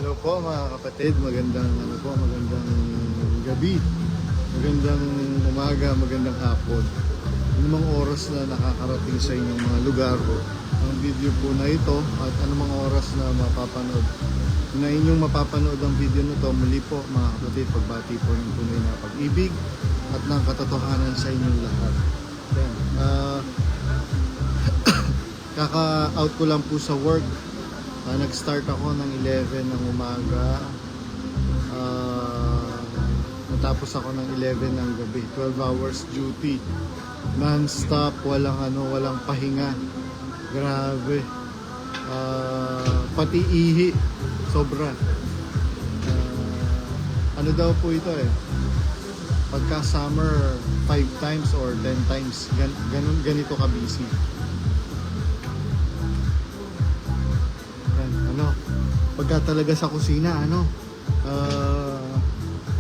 Hello po mga kapatid, magandang gabi, magandang umaga, magandang hapon. Anumang oras na nakakarating sa inyong mga lugar ang video po na ito at anumang oras na inyong mapapanood ang video na ito, muli po mga kapatid, pagbati po ng tunay na pag-ibig at ng katotohanan sa inyong lahat. Yan. Kaka-out ko lang po sa work. Nag-start ako ng 11 ng umaga. Natapos ako ng 11 ng gabi. 12 hours duty. Non-stop, walang pahinga. Grabe. Pati ihi, sobra. Ano daw po ito eh? Pagka summer, 5 times or 10 times, ganito ka busy. Pagka talaga sa kusina,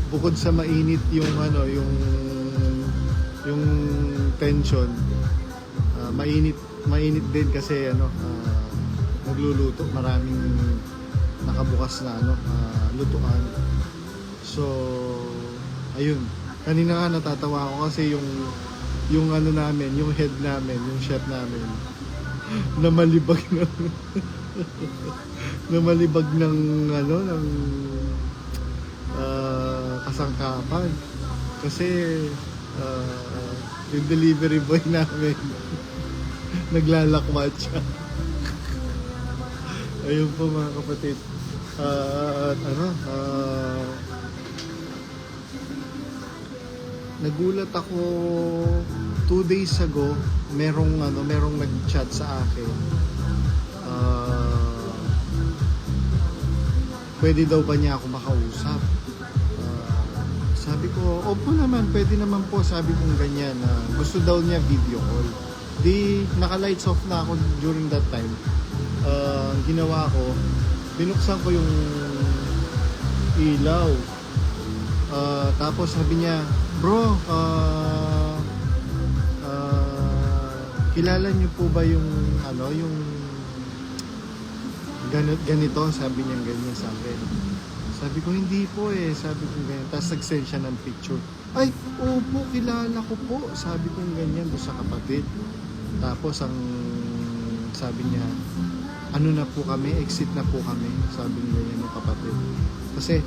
bukod sa mainit yung tension, mainit din kasi nagluluto, maraming nakabukas na lutuan. So ayun, kanina nga natatawa ako kasi yung namin, yung head namin, yung chef namin namalibag na namalibag ng kasangkapan kasi yung delivery boy namin naglalakwat siya. Ayun po mga kapatid, nagulat ako 2 days ago, merong nag-chat sa akin. Pwede daw ba niya ako makausap? Sabi ko, opo naman, pwede naman po. Sabi kong ganyan, gusto daw niya video call. Di, naka-lights off na ako during that time. Ginawa ko, binuksan ko yung ilaw. Tapos sabi niya, bro, kilala niyo po ba yung ganito, sabi niya ganyan sa akin. Sabi ko, hindi po eh. Sabi ko ganyan. Tapos nag-send siya ng picture. Ay, opo, kilala ko po. Sabi ko ganyan doon sa kapatid. Tapos ang sabi niya, ano na po kami, exit na po kami. Sabi niya ganyan ng kapatid. Kasi,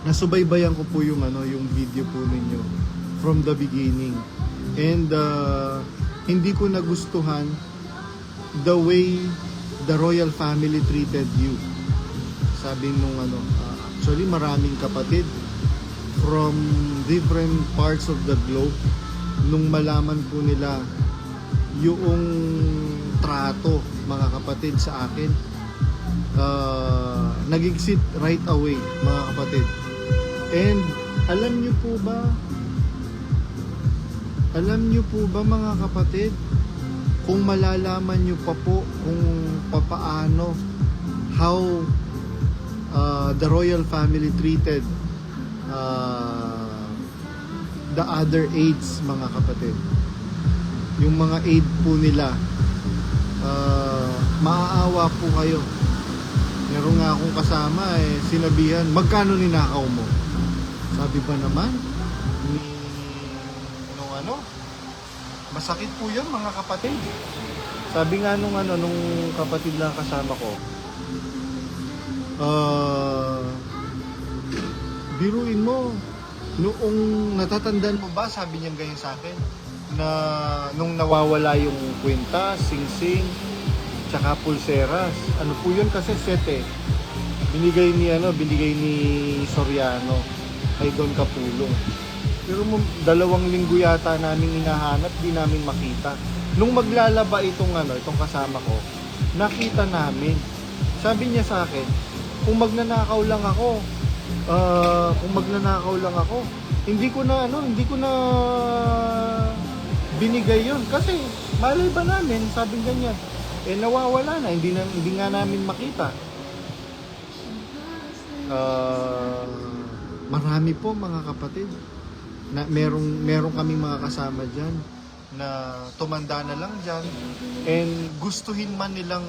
nasubaybayan ko po yung video po ninyo from the beginning. And hindi ko nagustuhan the way the royal family treated you. Sabi nung actually maraming kapatid from different parts of the globe, nung malaman po nila yung trato mga kapatid sa akin, nag-exit right away mga kapatid. And alam niyo po ba mga kapatid, kung malalaman nyo pa po kung papaano how the royal family treated the other aides mga kapatid, yung mga aide po nila, maaawa po kayo. Meron nga akong kasama sinabihan, magkano ninakaw mo? Sabi ba naman masakit po yun mga kapatid. Sabi nga nung kapatid lang kasama ko, biruin mo, noong natatandaan mo ba, sabi niya ganyan sa akin, na nung nawawala yung kwenta, sing-sing, tsaka pulseras. Ano po yun kasi set binigay ni Soriano kay Don Capulong. Pero 2 linggo yata namin hinahanap, di namin makita. Nung maglalaba itong kasama ko, nakita namin. Sabi niya sa akin, kung magnanakaw lang ako, hindi ko na binigay yon kasi malay ba namin, sabi ganyan. Nawawala na, hindi nga namin makita. Marami po mga kapatid na merong kaming mga kasama dyan na tumanda na lang dyan, and gustuhin man nilang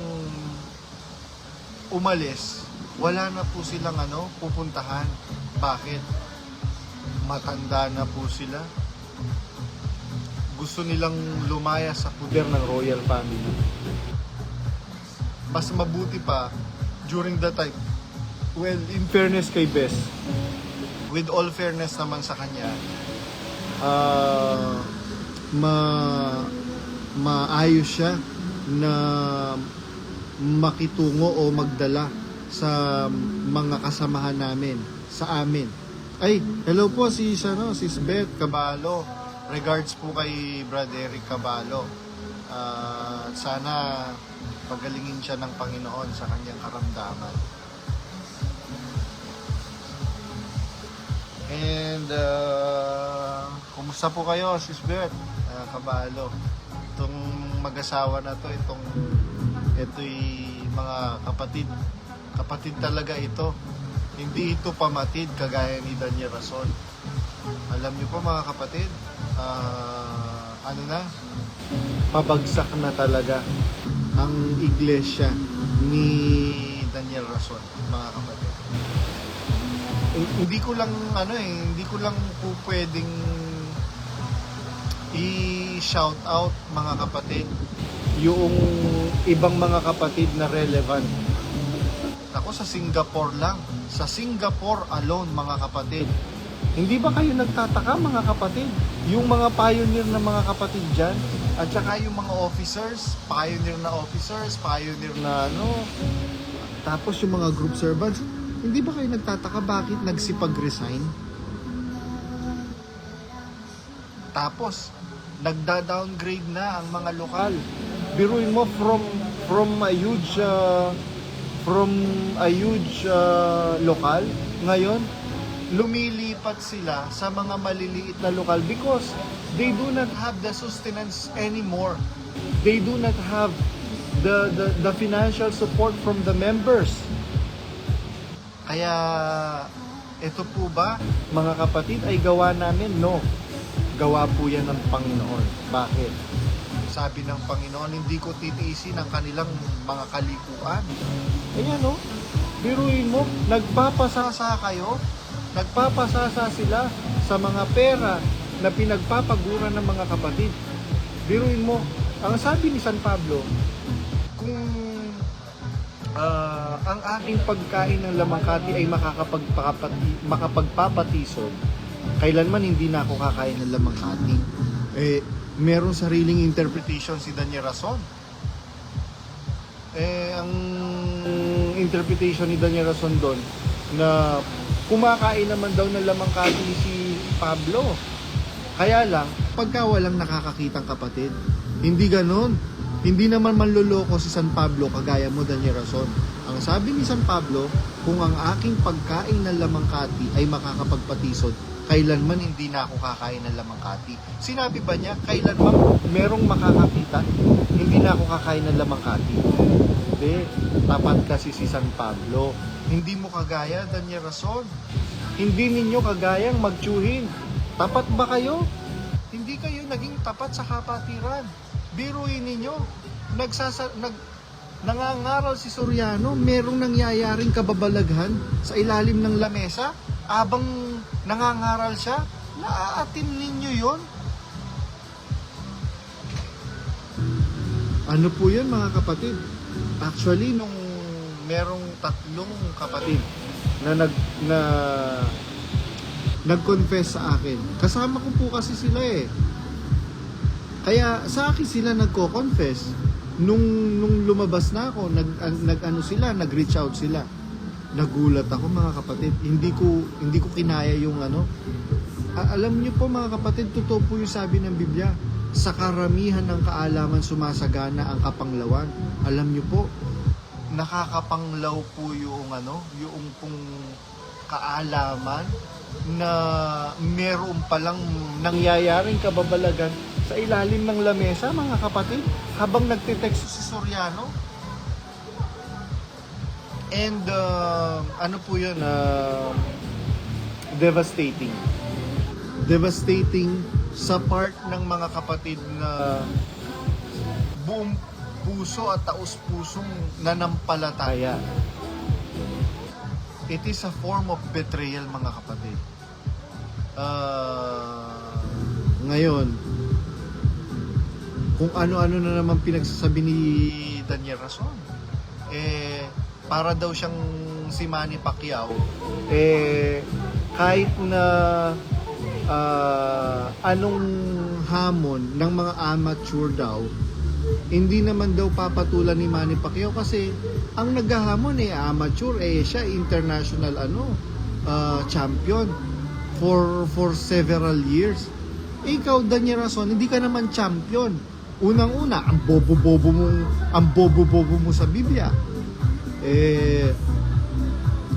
umalis, wala na po silang pupuntahan. Bakit? Matanda na po sila. Gusto nilang lumaya sa poder ng royal family. Mas mabuti pa, during that time, well, in fairness kay Bess, with all fairness naman sa kanya, maayos siya na makitungo o magdala sa mga kasamahan namin, sa amin. Ay, hello po sis Beth Cabalo. Regards po kay Brad Eric Cabalo. Sana pagalingin siya ng Panginoon sa kanyang karamdaman. And kumusta po kayo, sis Beth Cabalo? Itong mag-asawa na to, ito'y mga kapatid talaga ito. Hindi ito pamatid kagaya ni Daniel Rason. Alam niyo po mga kapatid, pabagsak na talaga ang iglesia ni Daniel Rason, mga kapatid. Hindi ko lang po pwedeng i-shout out mga kapatid yung ibang mga kapatid na relevant. Ako sa Singapore alone mga kapatid. Hindi ba kayo nagtataka mga kapatid? Yung mga pioneer na mga kapatid dyan, at saka yung mga officers, pioneer na tapos yung mga group servants, hindi ba kayo nagtataka bakit nagsipag-resign? Tapos, nagda-downgrade na ang mga lokal. Biruin mo from a huge lokal, ngayon lumilipat sila sa mga maliliit na lokal because they do not have the sustenance anymore. They do not have the financial support from the members. Kaya ito po ba mga kapatid ay gawa namin? No. Gawa po yan ng Panginoon. Bakit? Sabi ng Panginoon, hindi ko titiisin ang kanilang mga kalikuan. Ayan biruin mo, nagpapasasa sila sa mga pera na pinagpapaguran ng mga kapatid. Biruin mo, ang sabi ni San Pablo, kung ang aking pagkain ng lamangkati ay makapagpapatisod, kailanman hindi na ako kakain ng lamangkati. Merong sariling interpretation si Daniel Rason. Ang interpretation ni Daniel Rason doon na kumakain naman daw ng lamangkati si Pablo. Kaya lang, pagka walang nakakakitang kapatid, hindi ganon. Hindi naman manloloko si San Pablo kagaya mo, Daniel Rason. Ang sabi ni San Pablo, kung ang aking pagkain ng lamangkati ay makakapagpatisod, kailanman hindi na ako kakain ng lamangkati. Sinabi ba niya, kailanman merong makakakita, hindi na ako kakain ng lamangkati? Hindi. Tapat kasi si San Pablo. Hindi mo kagaya, Daniel Rason. Hindi ninyo kagayang magtsuhin. Tapat ba kayo? Hindi kayo naging tapat sa kapatiran. Biruin ninyo. Nangangaral si Soriano, merong nangyayaring kababalaghan sa ilalim ng lamesa. Abang nangangaral siya, naaatin ninyo yon. Ano po yun mga kapatid? Actually, nung merong 3 kapatid na nag-confess sa akin. Kasama ko po kasi sila Kaya sa akin sila nagko-confess. Nung lumabas na ako, nag-reach out sila. Nagulat ako mga kapatid. Hindi ko kinaya yung alam niyo po mga kapatid, totoo po yung sabi ng Biblia. Sa karamihan ng kaalaman sumasagana ang kapanglawan. Alam niyo po, nakakapanglaw po yung pong kaalaman na meron palang nangyayaring kababalagan sa ilalim ng lamesa mga kapatid habang nagte-text si Soriano. And ano po yun, devastating sa part ng mga kapatid na puso at taus-pusong nanampalataya. It is a form of betrayal, mga kapatid. Ngayon, kung ano-ano na naman pinagsasabi ni Daniel Rason, para daw siyang si Manny Pacquiao, kahit na anong hamon ng mga amateur daw, hindi naman daw papatulan ni Manny Pacquiao kasi ang naghahamon amateur, siya international champion for several years. Ikaw, Daniel Rason, hindi ka naman champion. Unang-una, ang bobo-bobo mo sa Biblia.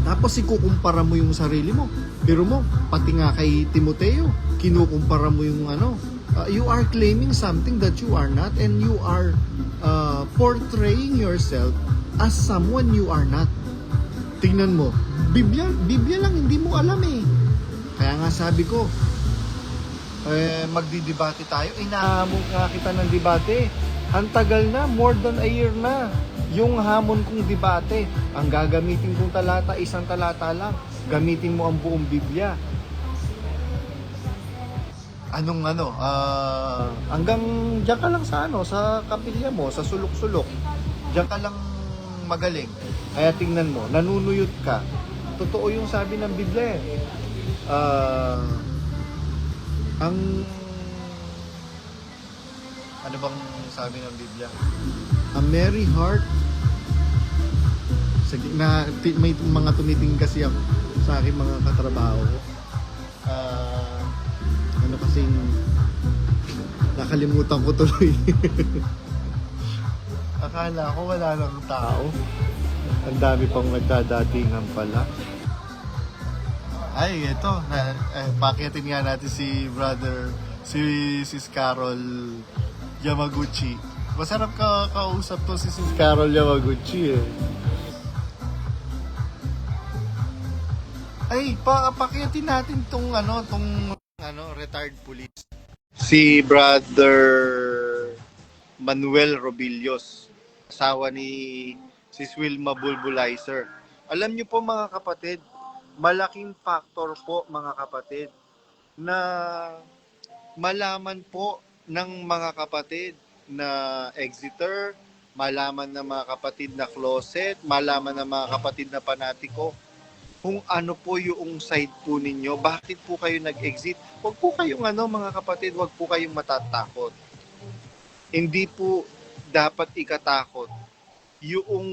Tapos ikukumpara mo yung sarili mo. Pero mo, pati nga kay Timoteo, kinukumpara mo yung you are claiming something that you are not, and you are portraying yourself as someone you are not. Tingnan mo, Biblia lang hindi mo alam Kaya nga sabi ko, magdidebate tayo. Nahamon nga kita ng debate. Ang tagal na, more than a year na. Yung hamon kong debate, ang gagamitin kong talata, isang talata lang. Gamitin mo ang buong Biblia. Hanggang diyan ka lang sa kapilya mo, sa sulok-sulok. Diyan ka lang magaling. Kaya tingnan mo, nanunuyot ka. Totoo yung sabi ng Biblia. Ano bang sabi ng Biblia? A merry heart. May mga tumitingin kasi ako sa aking mga katrabaho. Kasing nakalimutan ko tuloy. Akala ko wala lang tao. Ang dami pang nagdadatingan pala. Ay, ito. Pakitin nga natin si Sis Carol Yamaguchi. Masarap kausap to si Sis Carol Yamaguchi Ay, pakitin natin tong retired police. Si Brother Manuel Robillos, asawa ni Sis Wilma Bulbulizer. Alam niyo po mga kapatid, malaking factor po mga kapatid na malaman po ng mga kapatid na Exeter, malaman ng mga kapatid na Closet, malaman ng mga kapatid na Panatiko, kung ano po yung side po ninyo, bakit po kayo nag-exit. Huwag po kayong mga kapatid, huwag po kayong matatakot. Hindi po dapat ikatakot yung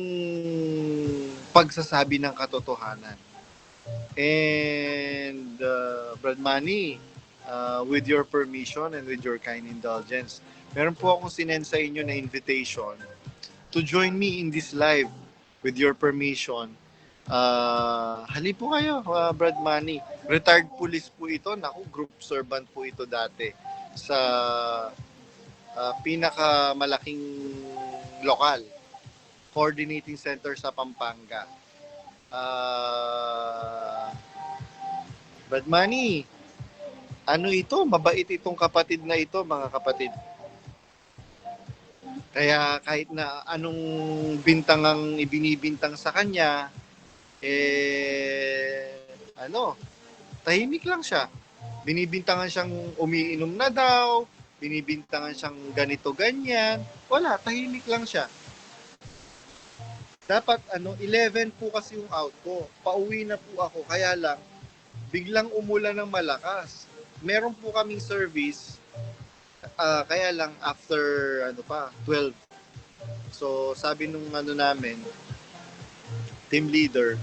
pagsasabi ng katotohanan. And Brad Manny, with your permission and with your kind indulgence, meron po akong sinend sa inyo na invitation to join me in this live. With your permission, halip po kayo, Brad Manny. Retired police po ito. Naku, group servant po ito dati sa pinakamalaking lokal coordinating center sa Pampanga. Brad Manny, ito? Mabait itong kapatid na ito, mga kapatid. Kaya kahit na anong bintang ang ibinibintang sa kanya, tahimik lang siya. Binibintangan siyang umiinom na daw, binibintangan siyang ganito ganyan. Wala, tahimik lang siya. Dapat 11 po kasi yung out ko. Pauwi na po ako, kaya lang biglang umulan ng malakas. Meron po kaming service, kaya lang after 12. So sabi nung namin, team leader,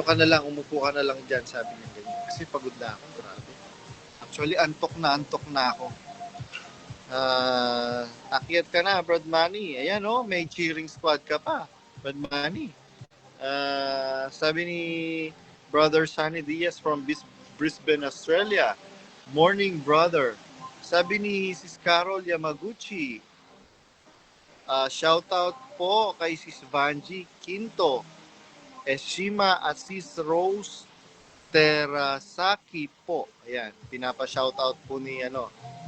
ka na lang, umupo ka na lang dyan, sabi niya ganyan. Kasi pagod na ako, grabe. Actually, antok na ako. Akyat ka na, Brad Manny. Ayan may cheering squad ka pa, Brad Manny. Sabi ni Brother Sunny Diaz from Brisbane, Australia. Morning, brother. Sabi ni Sis Carol Yamaguchi, shout out po kay Sis Vanji Quinto, Eshima at Sis Rose Terasaki po. Ayan, pinapa-shoutout po ni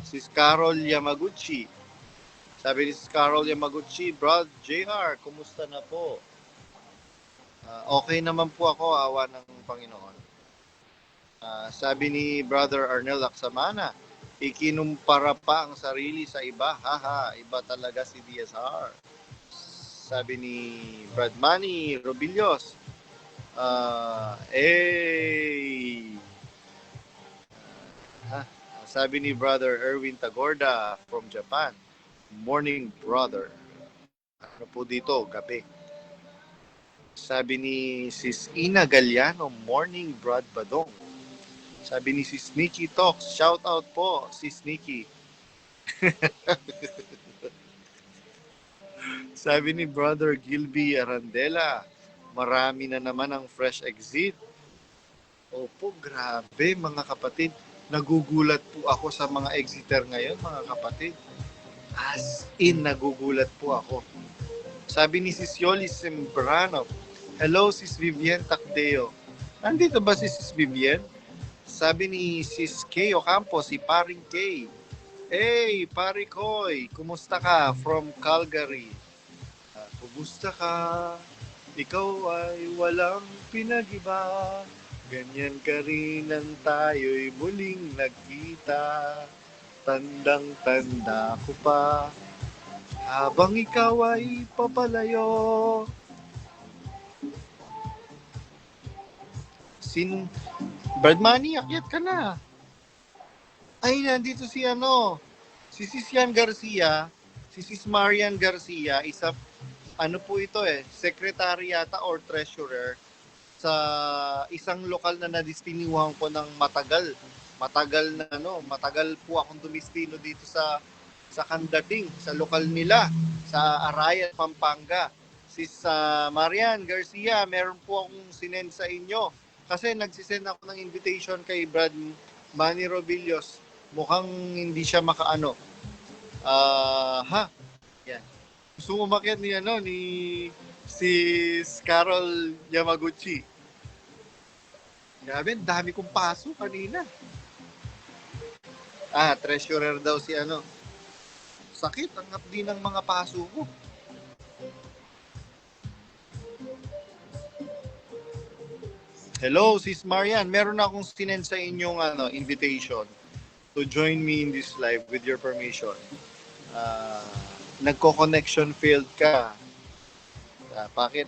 Sis Carol Yamaguchi. Sabi ni Sis Carol Yamaguchi, Brad JR, kumusta na po? Okay naman po ako, awa ng Panginoon. Sabi ni Brother Arnel Laksamana, ikinumpara pa ang sarili sa iba. Haha, iba talaga si DSR. Sabi ni Brad Manny Robillos, sabi ni Brother Erwin Tagorda from Japan, morning brother. Ano po dito, gabi. Sabi ni Sis Ina Galliano, morning Brad Badong. Sabi ni Sis Nikki Talks, shout out po, Sis Nikki. Sabi ni Brother Gilby Arandela, marami na naman ang fresh exit. Opo, grabe mga kapatid. Nagugulat po ako sa mga exiter ngayon, mga kapatid. As in, nagugulat po ako. Sabi ni Sis Yoli Sembrano, hello Sis Vivian Tacdeo. Nandito ba si Sis Vivian? Sabi ni Sis Kay Ocampo, si Paring Kay. Hey, Pari Koy, kumusta ka? From Calgary. Kumusta ka? Ikaw ay walang pinag-iba. Ganyan ka rin ang tayo'y muling nagkita. Tandang-tanda ko pa. Habang ikaw ay papalayo. Brad Manny, akyat ka na. Ay, nandito si si Sis Yan Garcia, si Sis Marian Garcia, ano po ito secretary yata or treasurer sa isang lokal na nadistiniwang ko ng matagal. Matagal po akong dumistino dito sa Candating, sa lokal nila, sa Arayat, Pampanga. Sis Marian Garcia, meron po akong sinend sa inyo. Kasi nagsisend ako ng invitation kay Brad Manny Robillos. Mukhang hindi siya makaano. Yan. Gusto mo umakyat ni Sis Carol Yamaguchi. Grabe, dami kong paso kanina. Treasurer daw si Sakit, ang hapdi ng mga paso ko. Hello, Sis Marian. Meron akong sinend sa inyong invitation to join me in this live with your permission. Nagko-connection failed ka.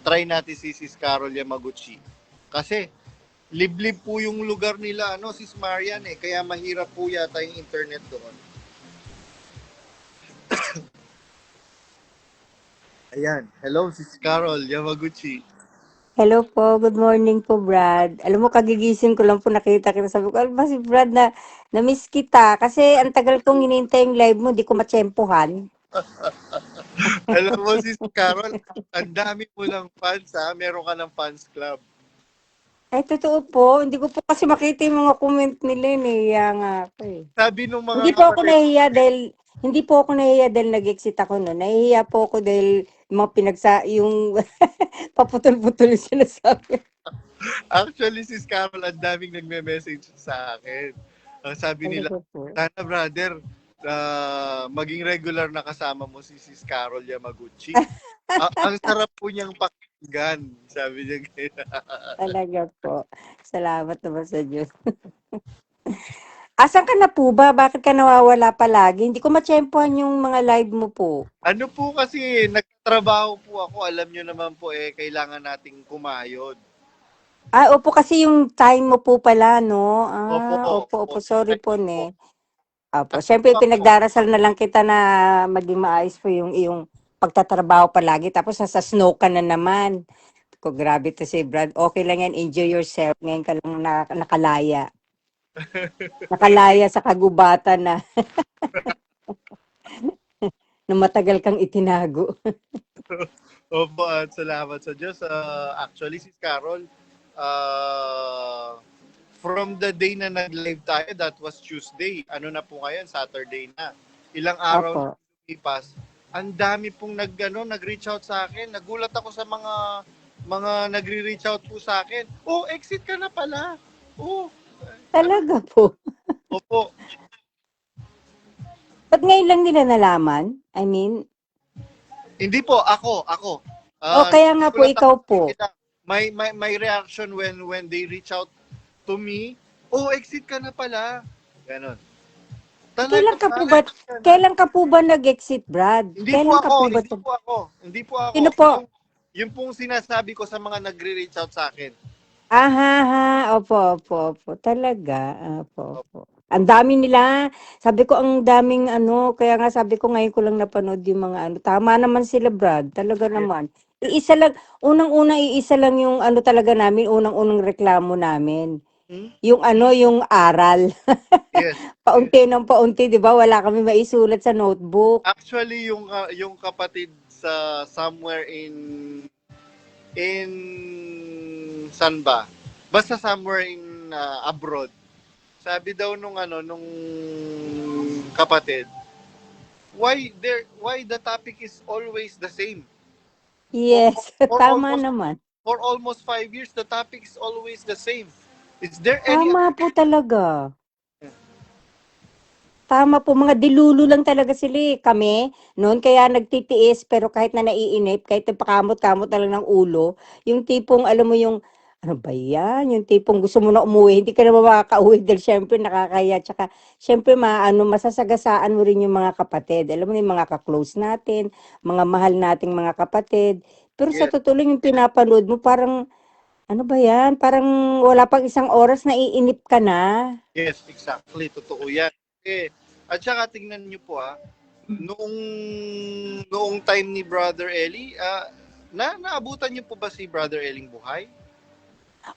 Try natin si Sis Carol Yamaguchi. Kasi liblib po yung lugar nila, Sis Marian kaya mahirap po yata yung internet doon. Ayan. Hello, Sis Carol Yamaguchi. Hello po, good morning po Brad. Alam mo, kagigising ko lang po nakita kita. Sabi ko, ba si Brad na-miss kita. Kasi ang tagal kong hinihintay yung live mo, di ko matsempohan. Alam mo, Sis Carol, ang dami mo ng fans meron ka ng fans club. Ay, totoo po. Hindi ko po kasi makita yung mga comment nila. Nahiya nga ako Sabi nung mga Hindi po ako nahiya dahil nag-exit ako noon. Nahiya po ako dahil yung paputol-putol yung sinasabi. Actually, Sis Carol, ang daming nagme-message sa akin. Ang sabi nila, sana brother, maging regular na kasama mo si Sis Carol Yamaguchi. Ang sarap po niyang pakinggan, sabi niya. Talaga po. Salamat naman sa Diyos. Asan ka na po ba? Bakit ka nawawala palagi? Hindi ko matsyempohan yung mga live mo po. Ano po kasi, nagtatrabaho po ako. Alam niyo naman po kailangan nating kumayod. Opo, kasi yung time mo po pala, no? Opo. Sorry po, Opo, syempre pinagdarasal na lang kita na maging maayos po yung iyong pagtatrabaho palagi. Tapos nasa snow ka na naman. Ko grabe to si Brad. Okay lang yan, enjoy yourself. Ngayon ka lang nakalaya. Nakalaya sa kagubatan na na matagal kang itinago. Opo, at salamat sa Diyos. Actually, Sis Carol, from the day na nag-live tayo, that was Tuesday. Ano na po ngayon? Saturday na. Ilang araw na lumipas. Ang dami pong nag-reach out sa akin. Nagulat ako sa mga nagre-reach out po sa akin. Oh, exit ka na pala. Oo, Talaga po. opo. Ba't ngayon lang nila nalaman? I mean, Hindi po, ako. o kaya nga po Nagulat ako ikaw sa po. kanila. May reaction when they reach out to me. Oh, exit ka na pala. Ganon. Talaga Kailan ka ba? po ba, Exit ka na? kailan ka po ba nag-exit, Brad? Hindi po Kailan ka ako, po ba hindi po ako. Hindi po ako. Sino po? Yung pong sinasabi ko sa mga nagre-reach out sa akin. Aha, ha. Opo, opo, opo. Talaga. Opo, Opo. opo. Ang dami nila. Sabi ko, ang daming ano. Kaya nga sabi ko, ngayon ko lang napanood yung mga ano. Tama naman sila, Brad. Talaga Yes. naman. Iisa lang, unang-unang iisa lang yung ano talaga namin, unang-unang reklamo namin. Hmm? Yung ano, yung aral. Yes. Paunti ng paunti, di ba? Wala kami maisulat sa notebook. Actually, yung kapatid sa somewhere in saan ba? Basta somewhere in abroad. Sabi daw nung kapatid, why the topic is always the same? For Yes, for tama almost naman. for almost 5 years the topic is always the same. Is there any Tama po talaga. Tama po, mga dilulo lang talaga sila eh. Kami, noon kaya nagtitiis, pero kahit na naiinip, kahit pakamot-kamot na lang ng ulo, yung tipong, alam mo yung, ano ba yan? Yung tipong gusto mo na umuwi, hindi ka na makakauwi dahil syempre nakakaya. Tsaka, syempre, masasagasaan mo rin yung mga kapatid. Alam mo yung mga ka-close natin, mga mahal nating mga kapatid. Pero sa yes, totoo lang, yung pinapanood mo, parang, ano ba yan? Parang wala pang isang oras, naiinip ka na. yes, exactly, totoo 'yan. Eh, at saka tingnan niyo po noong noong time ni Brother Eli, naabutan niyo po ba si Brother Eling buhay?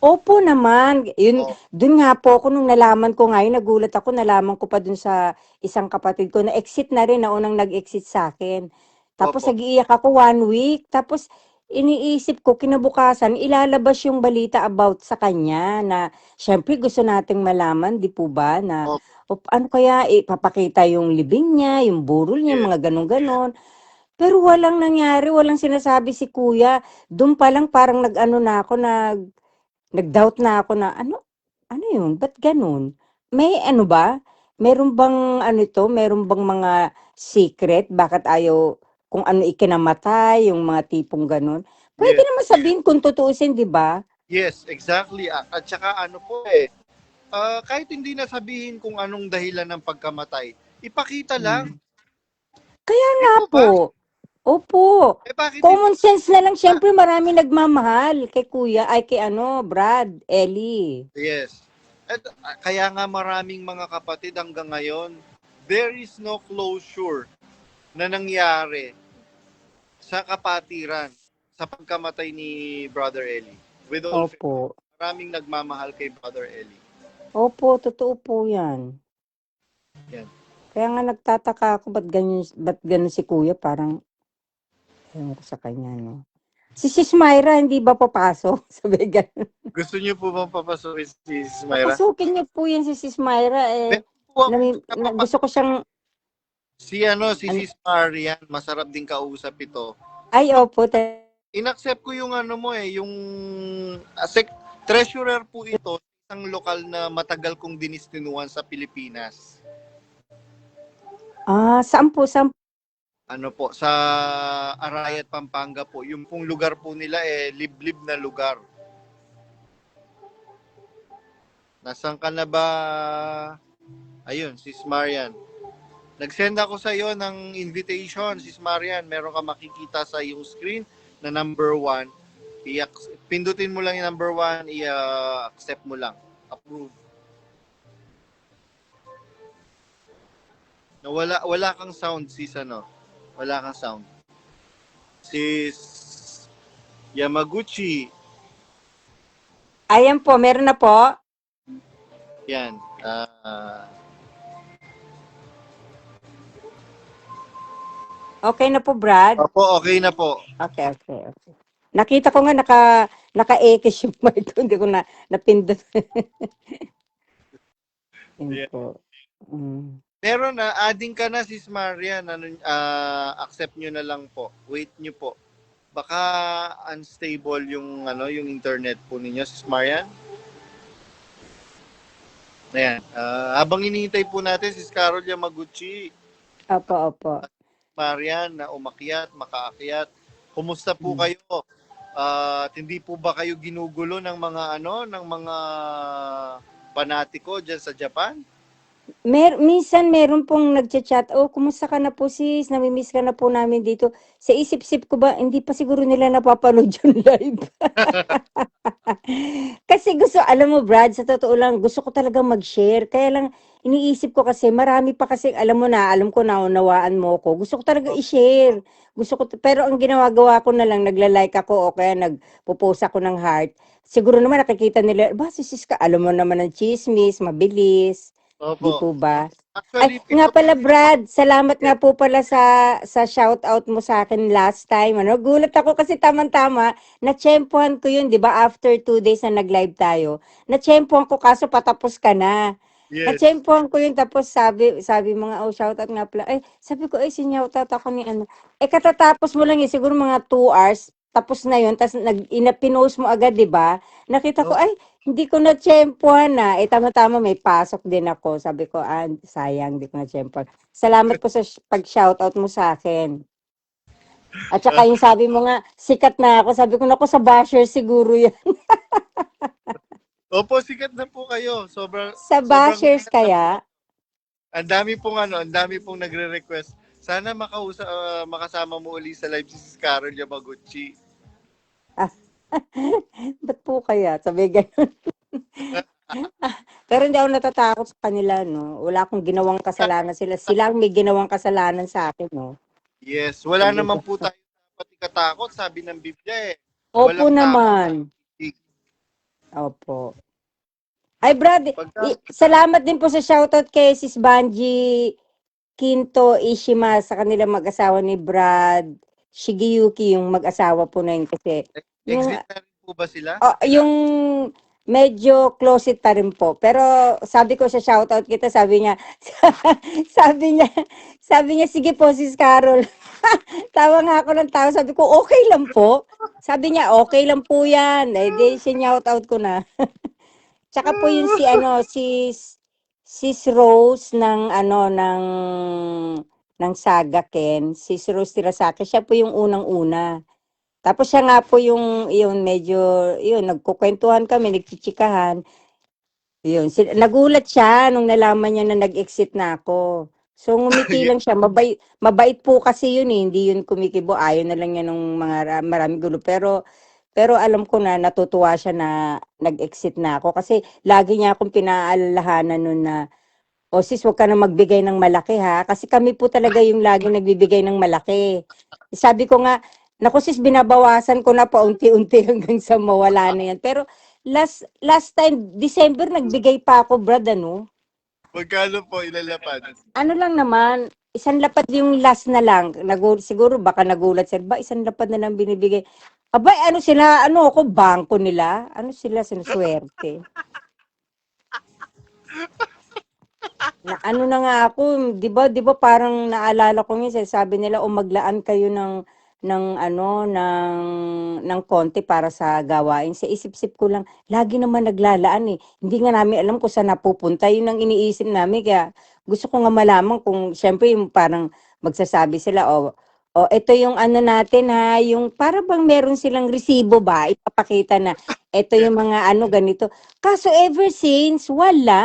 Opo naman. Yun, Oh, dun nga po ako nung nalaman ko ngayon, nagulat ako, nalaman ko pa dun sa isang kapatid ko na exit na rin, naunang nag-exit sa akin. Tapos opo. nag-iiyak ako 1 week. Tapos iniisip ko, kinabukasan, ilalabas yung balita about sa kanya na syempre gusto nating malaman, di po ba, na Opo, ano kaya, ipapakita yung libing niya, yung burol niya, yes. mga ganun-ganon. Pero walang nangyari, walang sinasabi si kuya. Doon pa lang parang nag-ano na ako, nag-doubt na ako na, ano yun? Ba't ganun? May ano ba? Meron bang ano ito? Meron bang mga secret? Bakit ayaw kung ano ikinamatay, yung mga tipong ganun? Pwede Yes. naman sabihin kung tutuusin, di ba? Yes, exactly. At saka ano po kahit hindi na sabihin kung anong dahilan ng pagkamatay, ipakita lang. Hmm. Kaya Di nga po ba? po. Opo. Bakit hindi Common sense na lang. na? Siyempre, marami nagmamahal kay kuya, ay kay ano, Brad, Ellie. Yes. At kaya nga maraming mga kapatid hanggang ngayon, there is no closure na nangyari sa kapatiran sa pagkamatay ni Brother Eli. With all Opo. fairness, maraming nagmamahal kay Brother Eli. Opo, totoo po yan. Yan. Kaya nga nagtataka ako ba't ganun si kuya, parang, ewan ko sa kanya, no. Si Sis Myra, hindi ba papasok? Sabi ganun. Gusto niyo po bang papasukin si Myra? Papasukin niyo po yan si Sis Myra, eh. Meron po ako Gusto ko siyang, si ano, Sis Marian, masarap din kausap ito. ay, opo, Inaccept ko yung ano mo yung treasurer po ito, isang lokal na matagal kong dinistinuhan sa Pilipinas. saan po? Ano po, sa Arayat, Pampanga po. Yung pong lugar po nila liblib na lugar. Nasaan ka na ba? Ayun, Sis Marian. Nag-send ako sa iyo ng invitation, Sis Marian. Meron ka makikita sa iyong screen na number 1. Pindutin mo lang yung number 1, i-accept mo lang. Approve. Na wala kang sound, sis ano. Wala kang sound. Sis Yamaguchi. Ayan po, meron na po. Yan. Okay na po, Brad. Opo, okay na po. Okay, okay, okay. Nakita ko nga naka-ekis yung mic ko, hindi ko napindot. Yun Yeah. po. Mm. Meron na, adding ka na, Sis Marian. Accept nyo na lang po. Wait nyo po. Baka unstable yung internet po ninyo, Sis Marian. Ayan. Habang hinihintay po natin si Carol Yamaguchi, Opo, opo. Marian na umakyat, makaakyat. Kumusta po Mm. kayo? At hindi po ba kayo ginugulo ng mga ng mga panatiko diyan sa Japan? Minsan meron pong nagcha-chat, "Oh, kumusta ka na po sis? Nami-miss ka na po namin dito." Sa isip-isip ko ba, hindi pa siguro nila napapanood yung live. Kasi gusto, alam mo Brad, sa totoo lang, gusto ko talagang mag-share. Kaya lang, iniisip ko kasi, marami pa kasi, alam mo na, alam ko na, unawaan mo ko. Gusto ko talaga i-share. Pero ang ginagawa ko na lang, nagla-like ako o kaya nagpo-post ako ng heart. Siguro naman nakikita nila, ba, sis ka, alam mo naman ng chismis, mabilis. Di Opo. po ba? Ay, Actually, nga pito pala Brad, salamat yes. nga po pala sa shoutout mo sa akin last time. Ano, gulat ako kasi tamang-tama, natsyempohan ko yun, 'di ba? After 2 days na nag-live tayo. Natsyempohan ko kaso patapos ka na. Yes. Natsyempohan ko yun tapos sabi mga oh shoutout nga pala. Ay, sabi ko ay sinyoutout ako ni ano. Eh katatapos mo lang yun, siguro mga 2 hours tapos na yun, tapos pinost mo agad, 'di ba? Nakita ko Opo. ay hindi ko na tiyempuhan na. Eh, tama-tama may pasok din ako. Sabi ko, sayang, hindi ko na tiyempuhan. Salamat po sa pag-shoutout mo sa akin. At saka yung sabi mo nga, sikat na ako. Sabi ko, naku, sa basher siguro yan. Opo, sikat na po kayo. Sobrang Sa sobrang bashers kaya, ang dami pong nagre-request. Sana makasama mo uli sa live si Carol Yamaguchi. ah, ba't po kaya? Sabi ganun. Pero hindi ako natatakot sa kanila, no? Wala akong ginawang kasalanan sila. Sila ang may ginawang kasalanan sa akin, no? Yes, wala Sabi ko, naman po tayo dapat ikatakot, sabi ng Biblia eh. opo Walang takot naman. sa pag-ibig. Opo. Ay, Brad, Pagka, salamat din po sa shoutout kay Sis Banji Kinto Ishima sa kanila mag-asawa ni Brad Shigeyuki, yung mag-asawa po na yun kasi yung exit na rin po ba sila? yung medyo closet pa rin po. Pero sabi ko sa shoutout kita, sabi niya, sabi niya, sabi niya, sige po, Sis Carol. Tawa nga ako ng tawa, sabi ko, okay lang po. Sabi niya, okay lang po yan. Eh, di, sinoutout ko na. Tsaka po yun si ano, Sis Rose ng ano ng Saga Ken, Sis Rose Tirasaki, siya po yung unang-una. Tapos siya nga po yung yun medyo yun nagkukuwentuhan kami, nagchichikahan. Yun, nagulat siya nung nalaman niya na nag-exit na ako. So ngumiti Yes. lang siya, mabait po kasi yun eh, hindi yun kumikibo, ayaw na lang niya nung mga maraming gulo. Pero alam ko na natutuwa siya na nag-exit na ako kasi lagi niya akong pinaalalahanan nun na, "O sis, wag ka na magbigay ng malaki ha." Kasi kami po talaga yung laging nagbibigay ng malaki. Sabi ko nga, "Naku sis, binabawasan ko na paunti-unti hanggang sa mawala na yan." Pero last time, December, nagbigay pa ako, Brad, ano? Magkano po ilalapad? Ano lang naman, isang lapad yung last na lang. Siguro baka nagulat sila, ba isang lapad na lang binibigay. Abay, ano sila, ano ako, bangko nila? Ano sila, sinuswerte? Na ano na nga ako, 'di ba parang naalala ko minsan sabi nila o maglaan kayo ng konti para sa gawain. Sa isip-isip ko lang, lagi naman naglalaan eh. Hindi nga namin alam kung saan napupunta. Yun ang iniisip namin. Kaya gusto ko nga malaman kung syempre yung parang magsasabi sila o ito yung ano natin ha, yung para bang meron silang resibo ba, ipapakita na ito Yes. yung mga ano ganito. Kaso ever since, wala.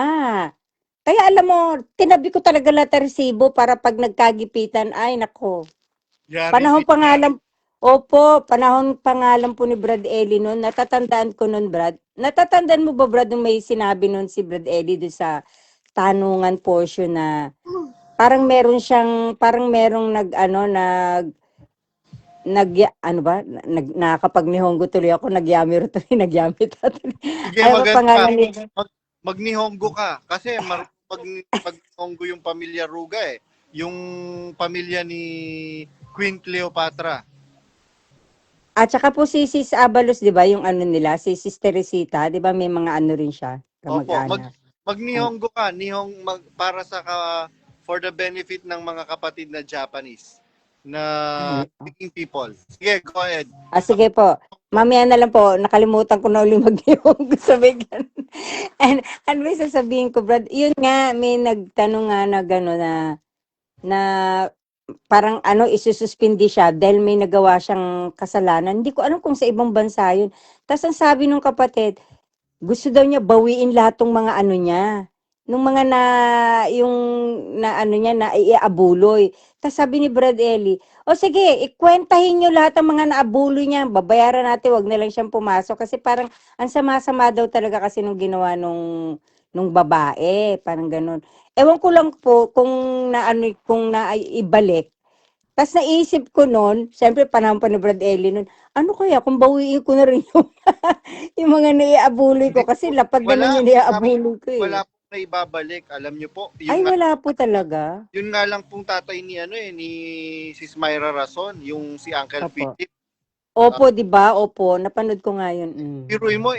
Kaya alam mo, tinabi ko talaga lahat ng resibo para 'pag nagkagipitan, ay naku, Yari panahon pa sila. nga lang opo, panahon pa nga lang po ni Brad Ellie no'n, natatandaan ko no'n Brad. Natatandaan mo ba Brad nung may sinabi no'n si Brad Ellie do'n sa tanungan portion na parang merong nag-ano, ano ba, nakakapag Nihongo tuloy ako, nagyamiro tuloy, nagyamita tuloy. Sige, Ano ba maganda. pangalan ni Magnihongo ka. Kasi magnihongo yung pamilya Ruga eh. Yung pamilya ni Queen Cleopatra. At saka po si Sis Abalos, 'di ba, yung ano nila, si Sis Teresita, 'di ba may mga ano rin siya, Opo, kamag-anak. Ay, magnihongo ka. Para for the benefit ng mga kapatid na Japanese na ay, speaking people. Sige, go ahead. sige po. Mamaya na lang po, nakalimutan ko na ulit mag-yung sabi ganun. Ano ba yung sasabihin ko, Brad? Yun nga, may nagtanong nga na gano'n na parang ano, isususpindi siya dahil may nagawa siyang kasalanan. Hindi ko alam kung sa ibang bansa yun. Tapos ang sabi nung kapatid, gusto daw niya bawiin lahat ng mga ano niya. Nung mga na, yung na ano niya, na iaabuloy. Tapos sabi ni Brad Ellie, o sige, ikwentahin niyo lahat ng mga naabuloy niya. Babayaran natin, wag na lang siyang pumasok. Kasi parang, ang sama-sama daw talaga kasi nung ginawa nung babae. Parang ganun. Ewan ko lang po kung naano kung naibalik. Tapos naisip ko noon, siyempre panahon pa ni Brad Ellie noon, ano kaya kung bawiin ko na rin yung, yung mga naiabuloy Hindi ko kasi po, lapad naman wala, yung naiabuloy ko wala eh. po na ibabalik. Alam niyo po, Ay wala po talaga. yun nga lang pong tatay ni ano eh, ni Sis Myra Rason, yung si Uncle Opo. Philip. Opo, 'di ba? Opo, napanood ko nga 'yun. Mm. Biruin mo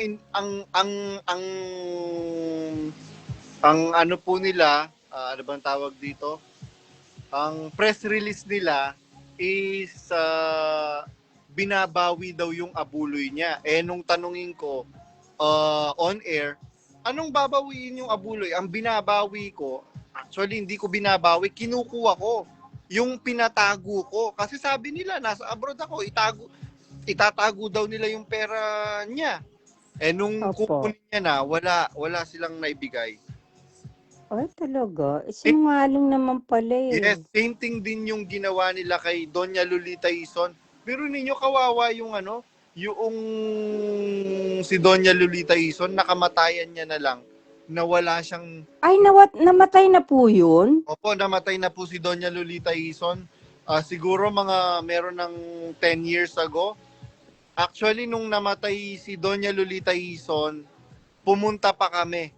ang ano po nila, ano bang tawag dito? Ang press release nila is binabawi daw yung abuloy niya. Eh nung tanungin ko on air, anong babawiin yung abuloy? Ang binabawi ko, actually hindi ko binabawi, kinukuha ko. Yung pinatago ko. Kasi sabi nila, nasa abroad ako, itatago daw nila yung pera niya. Eh nung Opo. kukunin niya na, wala silang naibigay. Ay talaga. Sinungaling naman pala Yes, eh. same thing din yung ginawa nila kay Doña Lolita Ison. Pero ninyo kawawa yung ano, yung si Doña Lolita Ison, nakamatayan niya na lang. Nawala siyang, Ay namatay na po 'yun. opo, namatay na po si Doña Lolita Ison. Siguro mga meron ng 10 years ago. Actually, nung namatay si Doña Lolita Ison, pumunta pa kami.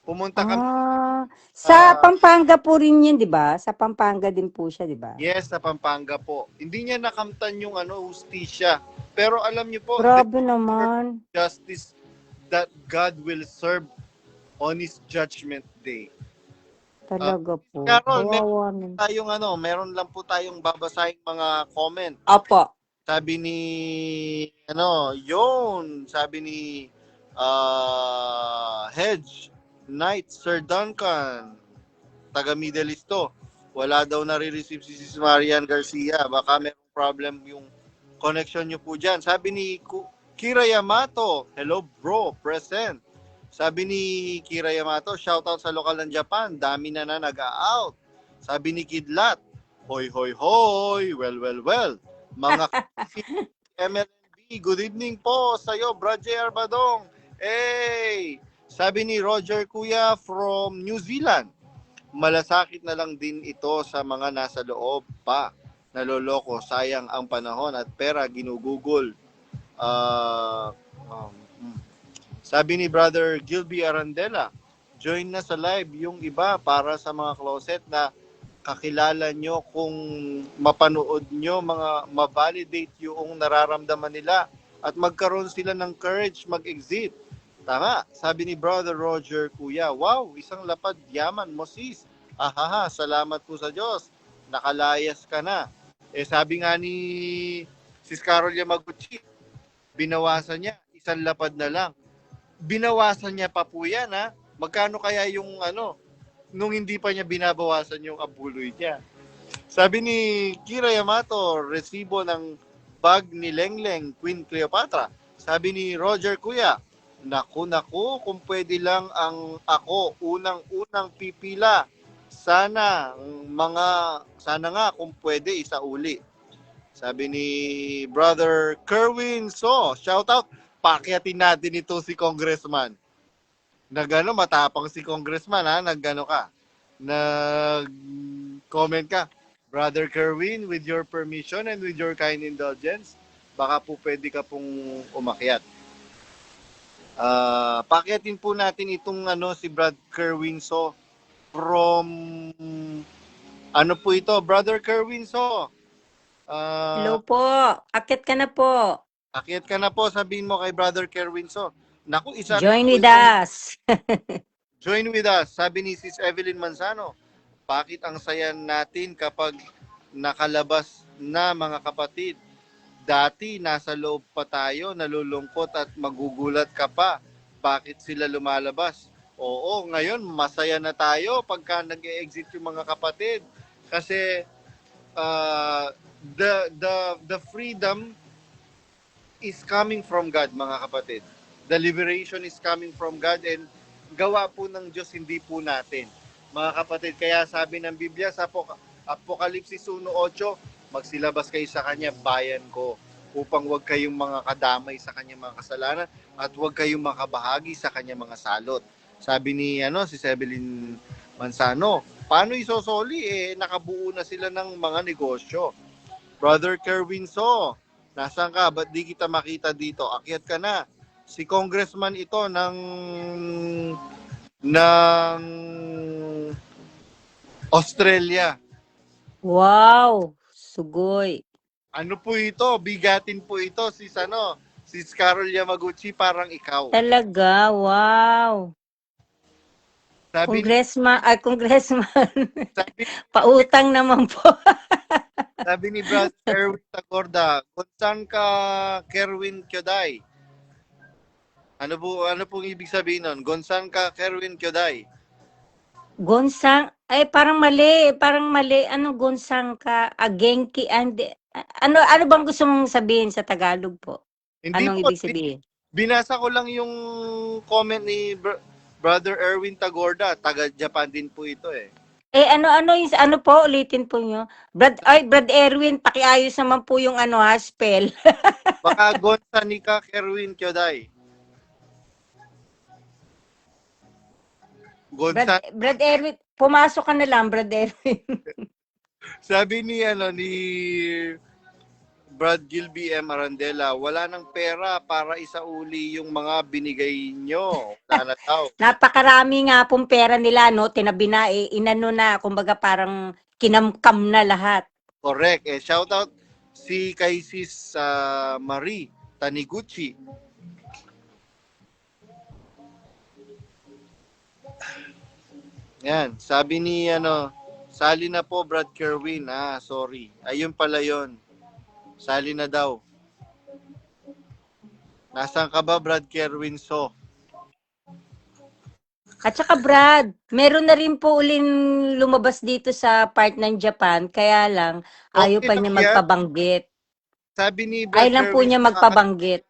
Pumunta kami, Sa ah, Pampanga po rin 'yun, 'di ba? Sa Pampanga din po siya, 'di ba? yes, sa Pampanga po. Hindi niya nakamtan yung ano, hustisya. Pero alam niyo po, there Grabe is naman. justice that God will serve on His judgment day. Uh, Talaga po. Carol, Kawawa naman. meron lang po tayong babasahing mga comment. Opo. Sabi ni, sabi ni Hedge, Knight, Sir Duncan, taga Middle East to. Wala daw nare-receive si Sis Marian Garcia. Baka merong problem yung connection nyo po dyan. Sabi ni Kira Yamato, hello bro, present. Sabi ni Kira Yamato, shoutout sa lokal ng Japan, dami na nag-out. Sabi ni Kidlat, hoy hoy hoy, well. Mga MLNB, good evening po sa'yo, Brad J. Badong. Hey! Sabi ni Roger Kuya from New Zealand, malasakit na lang din ito sa mga nasa loob pa. Naloloko, sayang ang panahon at pera ginugugol. Uh, um, Sabi ni Brother Gilby Arandela, join na sa live yung iba para sa mga closet na kakilala nyo kung mapanood nyo, mga ma-validate yung nararamdaman nila at magkaroon sila ng courage mag-exit. Tama, sabi ni Brother Roger Kuya, wow, isang lapad yaman mo sis. Ahaha, salamat po sa Diyos. Nakalayas ka na. Eh sabi nga ni Sis Carol Yamaguchi, binawasan niya, isang lapad na lang. Binawasan niya pa po yan ha. Magkano kaya yung ano, nung hindi pa niya binabawasan yung abuloy niya. Sabi ni Kira Yamato, resibo ng bag ni Lengleng, Queen Cleopatra. Sabi ni Roger Kuya, naku, kung pwede lang ang ako, unang pipila. Sana nga kung pwede, isauli. Sabi ni Brother Kerwin So, shout out, pakyatin natin ito si Congressman. Nagano, matapang si Congressman ha, nagano ka, nag-comment ka. Brother Kerwin, with your permission and with your kind indulgence, baka po pwede ka pong umakyat. Pakyatin po natin itong si Brad Kerwin So from ano po ito, Brother Kerwin So. Hello po. Akit ka na po. Akyat ka na po, sabihin mo kay Brother Kerwin So. Naku, isa rin Join po with itong us. join with us, sabi ni Sis Evelyn Manzano. Bakit ang saya natin kapag nakalabas na mga kapatid? Dati, nasa loob pa tayo, nalulungkot at magugulat ka pa. Bakit sila lumalabas? Oo, ngayon, masaya na tayo pagka nag-exit yung mga kapatid. Kasi the freedom is coming from God, mga kapatid. The liberation is coming from God and gawa po ng Diyos, hindi po natin. Mga kapatid, kaya sabi ng Biblia sa Apokalipsis 1:8, magsilabas kayo sa Kanya, bayan ko, upang wag kayong mga kadamay sa Kanyang mga kasalanan at wag kayong makabahagi sa Kanyang mga salot. Sabi ni si Sebelin Mansano, paano isosoli? Nakabuo na sila ng mga negosyo. Brother Kerwin So, nasaan ka? Ba't di kita makita dito? Akyat ka na. Si congressman ito ng Australia. Wow, sugoy. Ano po ito? Bigatin po ito si Carol Yamaguchi, parang ikaw. Talaga, wow. Sabi Congressman. sabi, Pautang naman po. sabi ni Brad Erwin Tagorda, kung saan ka Kerwin Kyoday? Ano pong ibig sabihin nun? Gonsan ka Kerwin Kyoday? Parang mali. Ano Gonsang ka? Genki, ano bang gusto mong sabihin sa Tagalog po? Hindi Anong po. ibig sabihin? Binasa ko lang yung comment ni Brother Erwin Tagorda. Taga-Japan din po ito eh. Ano po, ulitin po nyo. Brad Erwin, pakiayos naman po yung spell. Baka Gonsan ka Kerwin Kyoday. Gonsan. Brad Erwin, pumasok ka na lang, Brad Erwin. Sabi ni Brad Gilby M. Arandela, wala nang pera para isauli yung mga binigay nyo. Wala na daw. Napakarami nga pong pera nila, no? Tinabi na, inano na, kumbaga parang kinamkam na lahat. Correct. Shout out si kay Sis Marie Taniguchi. Yan, sabi ni sali na po Brad Kerwin. Sorry. Ayun pala yon. Sali na daw. Nasaan ka ba, Brad Kerwin So? At saka Brad, meron na rin po uling lumabas dito sa part ng Japan, kaya lang ayaw Okay pa lang niya yan. magpabanggit. Sabi ni Brad Ayaw lang po Kerwin, niya magpabanggit.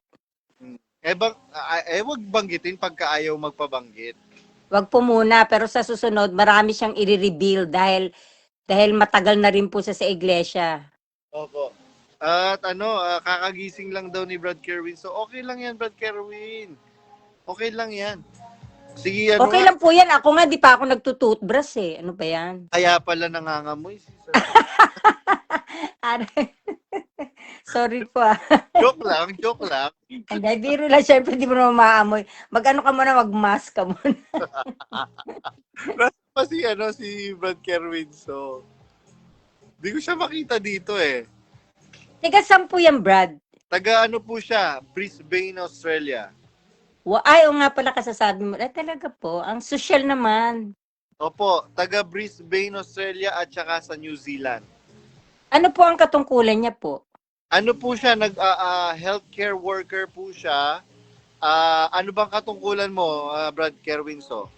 wag banggitin pagka ayaw magpabanggit. Wag po muna, pero sa susunod, marami siyang i-reveal dahil matagal na rin po sa iglesia. Opo. At kakagising lang daw ni Brad Kerwin. So, okay lang yan, Brad Kerwin. Okay lang yan. Sige, Okay lang po yan. Ako nga, di pa ako nagtututbrush eh. Ano ba yan? Kaya pala nangangamoy. Sorry po Joke lang. Hindi, biro lang. Siyempre, di mo naman maamoy. Mag-ano ka muna, mag-mask ka muna. Pa si Brad Kerwin. So, di ko siya makita dito eh. Tiga, saan po yan, Brad? Taga po siya? Brisbane, Australia. O nga pala kasasabi mo. Talaga po. Ang social naman. Opo, taga Brisbane, Australia at saka sa New Zealand. Ano po ang katungkulan niya po? Ano po siya? Healthcare worker po siya. Ano bang katungkulan mo, Brad Kerwin So?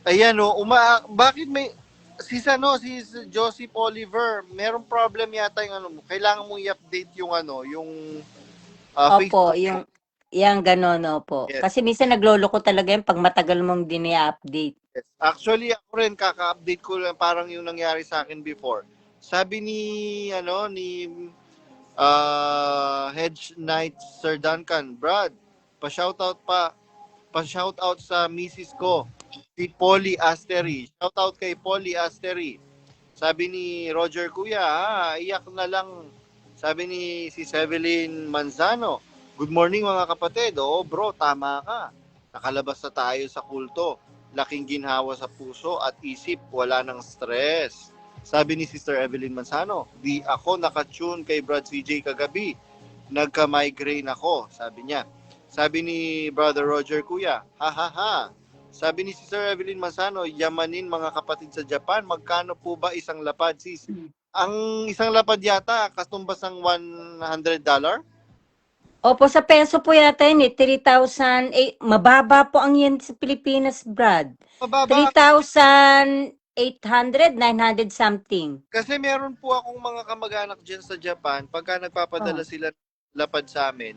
Ayan bakit may si Joseph Oliver, merong problem yata yung kailangan mong i-update yung yung Opo, Facebook. yung gano'n, opo. Yes. Kasi minsan nagloloko talaga yan pag matagal mong update. Yes. Actually, ako rin kaka-update ko lang parang yung nangyari sa akin before. Sabi ni Hedge Knight Sir Duncan, Brad, pa-shoutout sa misis ko, si Polly Asteri. Shoutout kay Polly Asteri. Sabi ni Roger Kuya, iyak na lang. Sabi ni si Sevelin Manzano, good morning mga kapatid. Oo bro, tama ka. Nakalabas na tayo sa kulto. Laking ginhawa sa puso at isip, wala nang stress. Sabi ni Sister Evelyn Manzano, di ako nakatune kay Brad CJ kagabi. Nagka-migraine ako, sabi niya. Sabi ni Brother Roger Kuya, ha. Sabi ni Sister Evelyn Manzano, yamanin mga kapatid sa Japan, magkano po ba isang lapad sis? ang isang lapad yata, katumbas ng $100? Opo, sa peso po yata yun eh, 3,000, mababa po ang yen sa Pilipinas, Brad. Mababa. 3,800, 900 something. Kasi meron po akong mga kamag-anak dyan sa Japan, pagka nagpapadala Oh, sila ng lapad sa amin,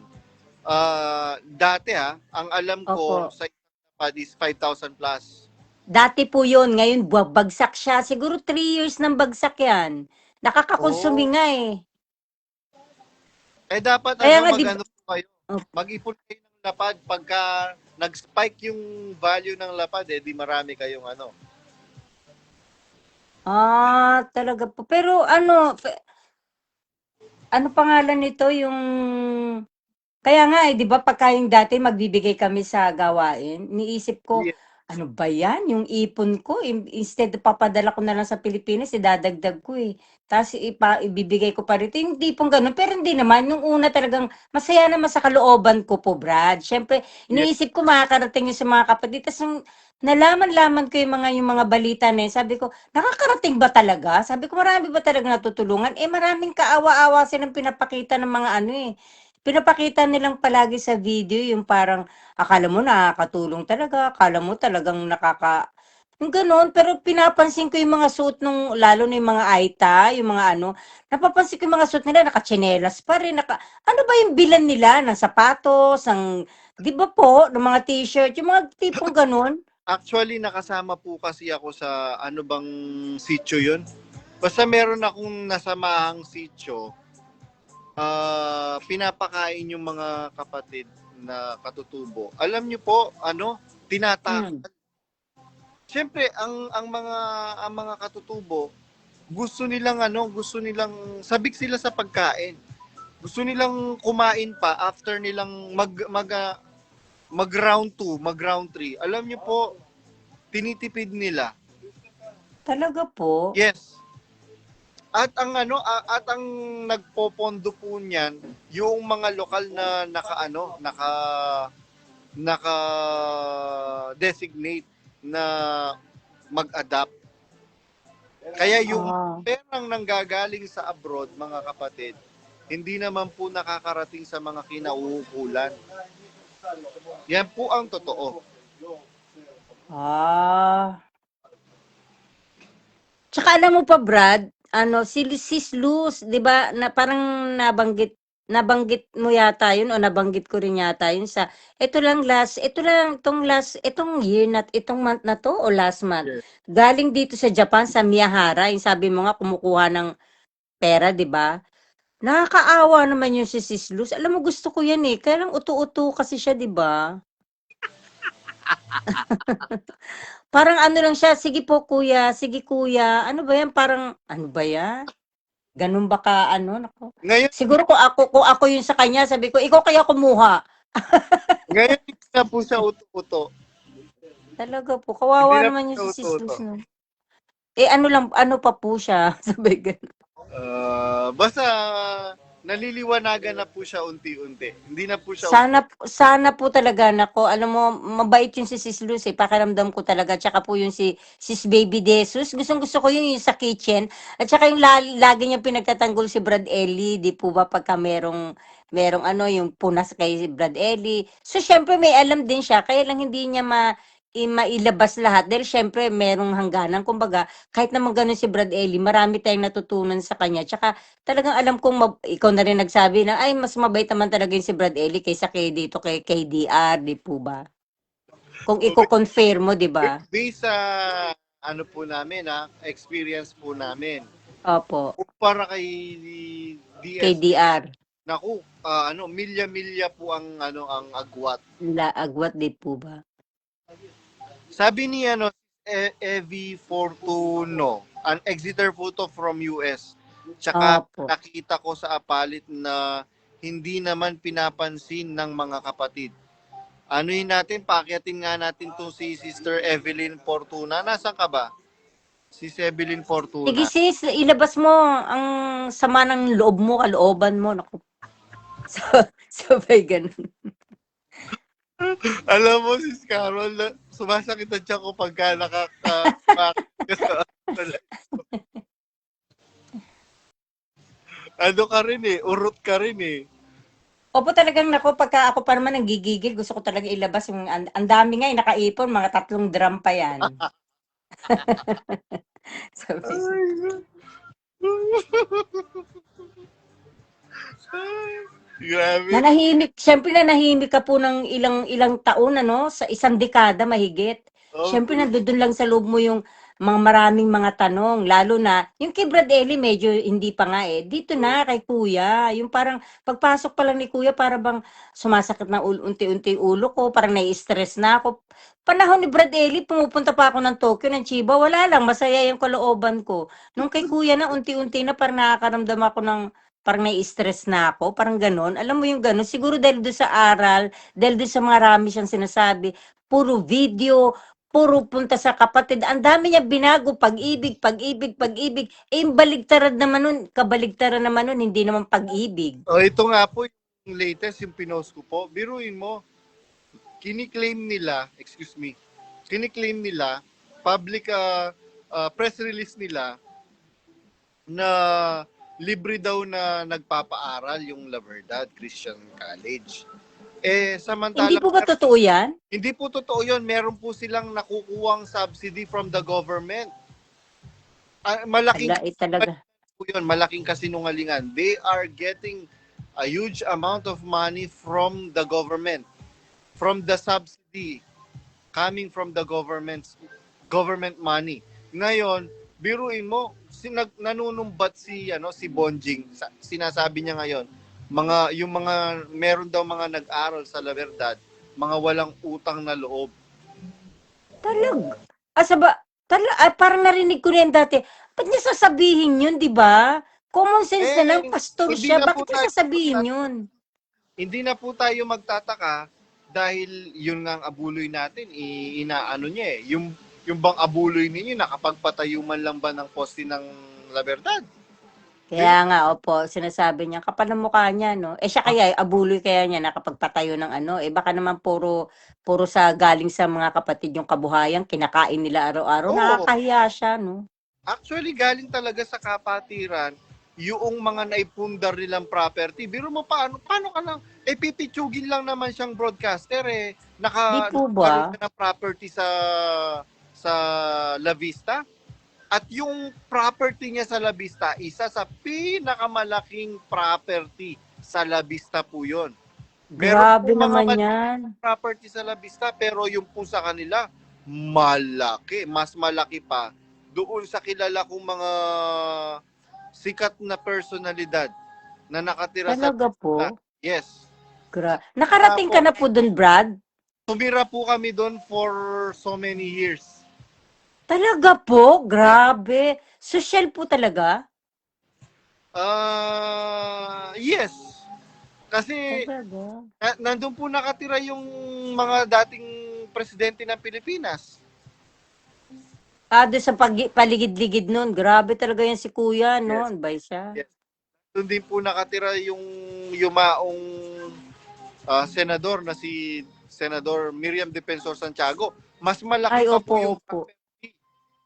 dati ang alam ko opo. sa isang lapad is 5,000 plus. Dati po yun, ngayon bagsak siya. Siguro 3 years nang bagsak yan. Nakakakonsumi Oh. nga eh. Dapat Kaya nga, mag-ano po kayo, oh, mag-ipon kayo ng lapad pagka nag-spike yung value ng lapad, di marami kayong ano. talaga po. Pero ano pangalan nito yung kaya nga eh, 'di ba pagka yung dati magbibigay kami sa gawain, niisip ko, Yeah. ano ba 'yan, yung ipon ko instead papadala ko na lang sa Pilipinas, idadagdag ko eh. Tapos ibibigay ko pa rito, yung tipong gano'n. Pero hindi naman, yung una talagang masaya naman sa kalooban ko po, Brad. Siyempre, Yeah. iniisip ko makakarating yun sa mga kapatid. Tapos yung nalaman-laman ko yung mga balita na yun, sabi ko, nakakarating ba talaga? Sabi ko, marami ba talaga natutulungan? Maraming kaawa-awa silang pinapakita ng mga ano eh. Pinapakita nilang palagi sa video yung parang akala mo nakakatulong talaga, akala mo talagang yung gano'n. Pero pinapansin ko yung mga suot nung, lalo na yung mga Aita, yung mga ano, napapansin ko yung mga suot nila, nakatsinelas pa rin, ano ba yung bilan nila ng sapatos, di ba po, ng mga t-shirt, yung mga tipong gano'n. Actually, nakasama po kasi ako sa ano bang sitio yun. Basta meron akong nasamahang sitio, pinapakain yung mga kapatid na katutubo. Alam niyo po, Hmm. tinatakal. Siyempre, ang mga katutubo, gusto nilang sabik sila sa pagkain. Gusto nilang kumain pa after nilang mag round 2, mag round 3. Alam niyo po, tinitipid nila. Talaga po. Yes. At ang nagpopondo po niyan, yung mga lokal na naka designate na mag-adapt. Kaya yung Ah. perang nanggagaling sa abroad, mga kapatid, hindi naman po nakakarating sa mga kinauukulan. Yan po ang totoo. Ah. Tsaka alam mo pa, Brad, si Sis Luz, 'di ba, na parang nabanggit mo yata 'yun o nabanggit ko rin yata 'yun sa itong year na itong month na 'to o last month. Yes. Galing dito sa Japan sa Miyahara, yung sabi mo nga kumukuha ng pera, 'di ba? Nakakaawa naman yung si Sis Luz. Alam mo gusto ko 'yan eh. Kaya lang utu-utu kasi siya, 'di ba? Parang ano lang siya, sige po kuya, sige kuya. Ano ba 'yan? Parang ano ba 'yan? Ganun ba ka ano, naku. Ngayon, Siguro kung ako yung sa kanya, sabi ko, ikaw kaya kumuha. ngayon hindi na po siya uto-uto. Talaga po, Hindi kawawa na po naman yung siya si Sis uto-uto. Luz, no. Ano pa po siya, sabi ganun. Basta naliliwanagan na po siya unti-unti. Hindi na po siya Sana po talaga, nako, alam mo, mabait yung si Sis Luz eh, pakiramdam ko talaga, tsaka po yung si Sis Baby Jesus, gustong-gusto ko yung sa kitchen, at tsaka yung lagi niyang pinagtatanggol si Brad Ellie, di po ba, pagka merong yung punas kay Brad Ellie. So, syempre may alam din siya, kaya lang hindi niya mailabas lahat, dahil syempre merong hangganan, kumbaga, kahit naman ganun si Brad Ellie, marami tayong natutunan sa kanya, tsaka talagang alam kong ikaw na rin nagsabi na, ay, mas mabait naman talaga yung si Brad Ellie kaysa kay KDR, di po ba? Kung i-confirm mo, di ba? based sa ano po namin experience po namin. Opo, Kumpara kay DSW, KDR. naku, milya-milya po ang agwat. Agwat, di po ba? Sabi ni Evie Fortuno, an Exeter photo from US. Tsaka Opo. nakita ko sa apalit na hindi naman pinapansin ng mga kapatid. Anuhin natin, paakyatin nga natin to si Sister Evelyn Fortuna. Nasaan ka ba? Si Evelyn Sige Fortuna. sis, ilabas mo ang sama ng loob mo, kalooban mo. Naku. So, sabay ganun. Alam mo, Sis Carol, sumasakit ang tiyan ko pagka Ano ka rin eh, urot ka rin eh. Opo talagang nako, pagka ako pa naman nanggigigil, gusto ko talaga ilabas yung, ang dami nga, nakaipon, mga 3 drum pa yan. Sabi, Ay, grabe. nanahimik, syempre nanahimik ka po ng ilang ilang taon, ano, sa isang dekada mahigit. Syempre Okay. nandoon lang sa loob mo yung mga maraming mga tanong, lalo na yung kay Brad Ellie medyo hindi pa nga eh. Dito na kay Kuya, yung parang pagpasok pa lang ni Kuya para bang sumasakit na unti-unti yung ulo ko, parang nai-stress na ako. Panahon ni Brad Ellie, pumupunta pa ako ng Tokyo, ng Chiba, wala lang, masaya yung kalooban ko. Nung kay Kuya na unti-unti na parang nakakaramdam ako ng parang nai-stress na ako, parang gano'n. Alam mo yung gano'n, siguro dahil doon sa aral, dahil doon sa marami siyang sinasabi, puro video, puro punta sa kapatid. Ang dami niya binago, pag-ibig, pag-ibig, pag-ibig. Eh, yung baligtarad naman nun, kabaligtaran naman nun, hindi naman pag-ibig. Oh, ito nga po yung latest, yung pinost ko po. Biruin mo, kiniklaim nila, excuse me, kiniklaim nila, public press release nila, na libre daw na nagpapaaral yung La Verdad Christian College. Hindi Samantalang po ba totoo yan? hindi po totoo yun. Meron po silang nakukuwang subsidy from the government. Malaking Ala, eh talaga. po yun, malaking kasinungalingan. They are getting a huge amount of money from the government, from the subsidy coming from the government money. Ngayon, biruin mo, nanunumbat si Bonjing. Sinasabi niya ngayon, yung mga meron daw mga nag-aral sa La Verdad, mga walang utang na loob. Talaga. Parang narinig ko na yan dati. Ba't niya sasabihin yun, di ba? Common sense na lang, pastor Hindi siya. na po Bakit niya sasabihin yun? Hindi na po tayo magtataka dahil yun nga ang abuloy natin, inaano niya eh. Yung bang abuloy ninyo, nakapagpatayo man lang ba ng poste ng La Verdad? Kaya nga, opo, sinasabi niya, kapal ng mukha niya, no? Eh siya kaya, abuloy kaya niya nakapagpatayo ng ano, eh baka naman puro sa galing sa mga kapatid yung kabuhayan, kinakain nila araw-araw, Oo. nakakahiya siya, no? Actually, galing talaga sa kapatiran yung mga naipundar nilang property. Biro mo paano ka lang, pipitsugin lang naman siyang broadcaster eh. Di po Nagkaroon ba? ka ng property sa La Vista. At yung property niya sa La Vista, isa sa pinakamalaking property sa La Vista po yun. Meron po Grabe mga naman yan. property sa La Vista, pero yung po sa kanila, malaki. Mas malaki pa doon sa kilala kong mga sikat na personalidad na nakatira sa Talaga Vista. po. Yes. Nakarating ka na po dun, Brad? Tumira po kami doon for so many years. Talaga po? Grabe. Social po talaga? Yes. Kasi Talaga. nandun po nakatira yung mga dating presidente ng Pilipinas. Doon sa paligid-ligid nun. Grabe talaga yan si Kuya, no? Yes. Ano ba siya? Yes. Doon din po nakatira yung yumaong senador na si Senador Miriam Defensor Santiago. Mas malaki Ay, pa opo, po yung opo.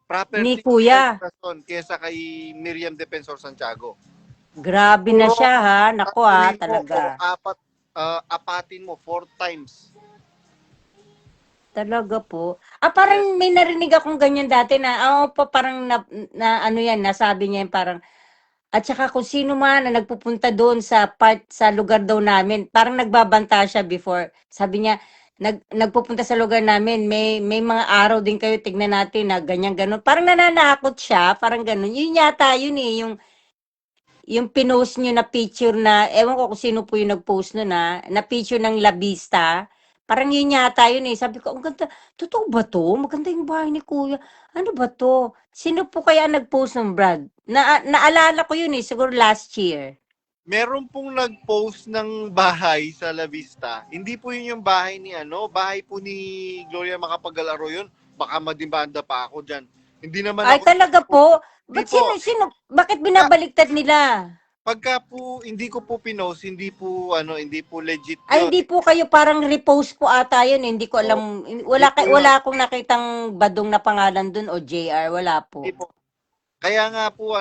property Ni Kuya. kesa kay Miriam Defensor Santiago. Grabe na siya, ha? Nako, ha? Talaga. Apatin mo 4 times. Talaga po. Parang may narinig akong ganyan dati na, parang ano yan, nasabi niya yung parang, at saka kung sino man na nagpupunta doon sa lugar daw namin, parang nagbabanta siya before. Sabi niya, nagpupunta sa lugar namin, may mga araw din kayo, tignan natin na ganyan ganon. Parang nananakot siya, parang ganon. Yun yata yun eh, yung pinost nyo na picture na, ewan ko kung sino po yung nag-post nun na picture ng La Vista. Parang yun yata yun eh. Sabi ko, ang ganda, totoo ba to? Maganda yung bahay ni Kuya. Ano ba to? Sino po kaya nag-post ng Brad? Naalala ko yun eh, siguro last year. Meron pong nag-post ng bahay sa La Vista. Hindi po yun yung bahay ni bahay po ni Gloria Macapagal yun. Baka madimanda pa ako dyan. Hindi naman Ay, ako talaga po? Ba't po. bakit binabaliktad nila? Pagka po hindi ko po pinost, hindi po legit Ay, 'yon. hindi po kayo parang repost po ata yun. Hindi ko Oh, alam. hindi po yun. Wala akong nakitang badong na pangalan dun o JR. Wala po. Hindi po. Kaya nga po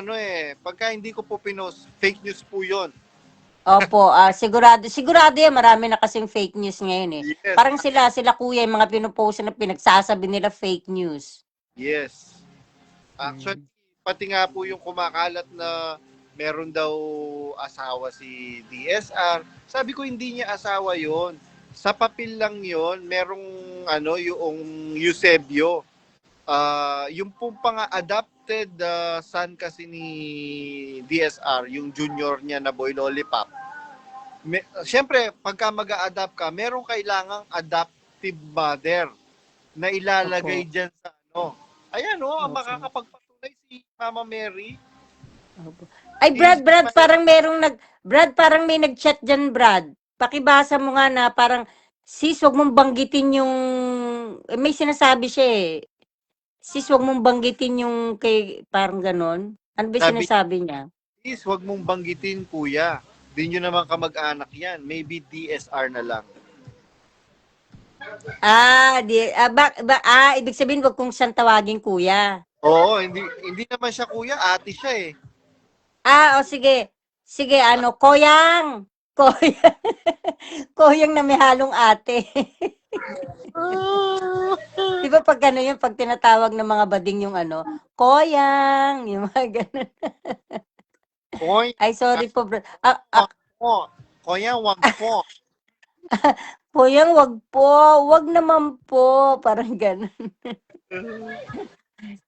pagka hindi ko po pinost, fake news po 'yon. Opo, sigurado yan, marami na kasing fake news ngayon eh. Yes. Parang sila kuya, yung mga pinupost na pinagsasabi nila fake news. Yes. Actually, pati nga po yung kumakalat na meron daw asawa si DSR. Sabi ko hindi niya asawa 'yon. Sa papel lang 'yon, merong yung Eusebio. Yung pong adopted son kasi ni DSR, yung junior niya na Boy Lollipop. Siyempre, pagka mag-a-adapt ka, merong kailangang adoptive mother na ilalagay dyan sa Ayan makakapagpatunay si Mama Mary. Ay, Brad, parang may nag-chat dyan, Brad. Pakibasa mo nga na parang, sis, wag mong banggitin yung, may sinasabi siya eh. Sis, wag mong banggitin yung parang ganon. Ano ba sinasabi niya? Sis, wag mong banggitin, kuya. Di nyo naman kamag-anak yan. Maybe DSR na lang. Ibig sabihin, wag kong siyang tawagin kuya. Oo, hindi naman siya kuya, ate siya eh. Sige. Sige, koyang. Koyang na may halong ate. Di ba pag yun, pag tinatawag ng mga bading yung koyang, yung mga ganun. Ay, sorry po, bro. Koyang, wag po. Koyang, wag po. Wag naman po. Parang ganun.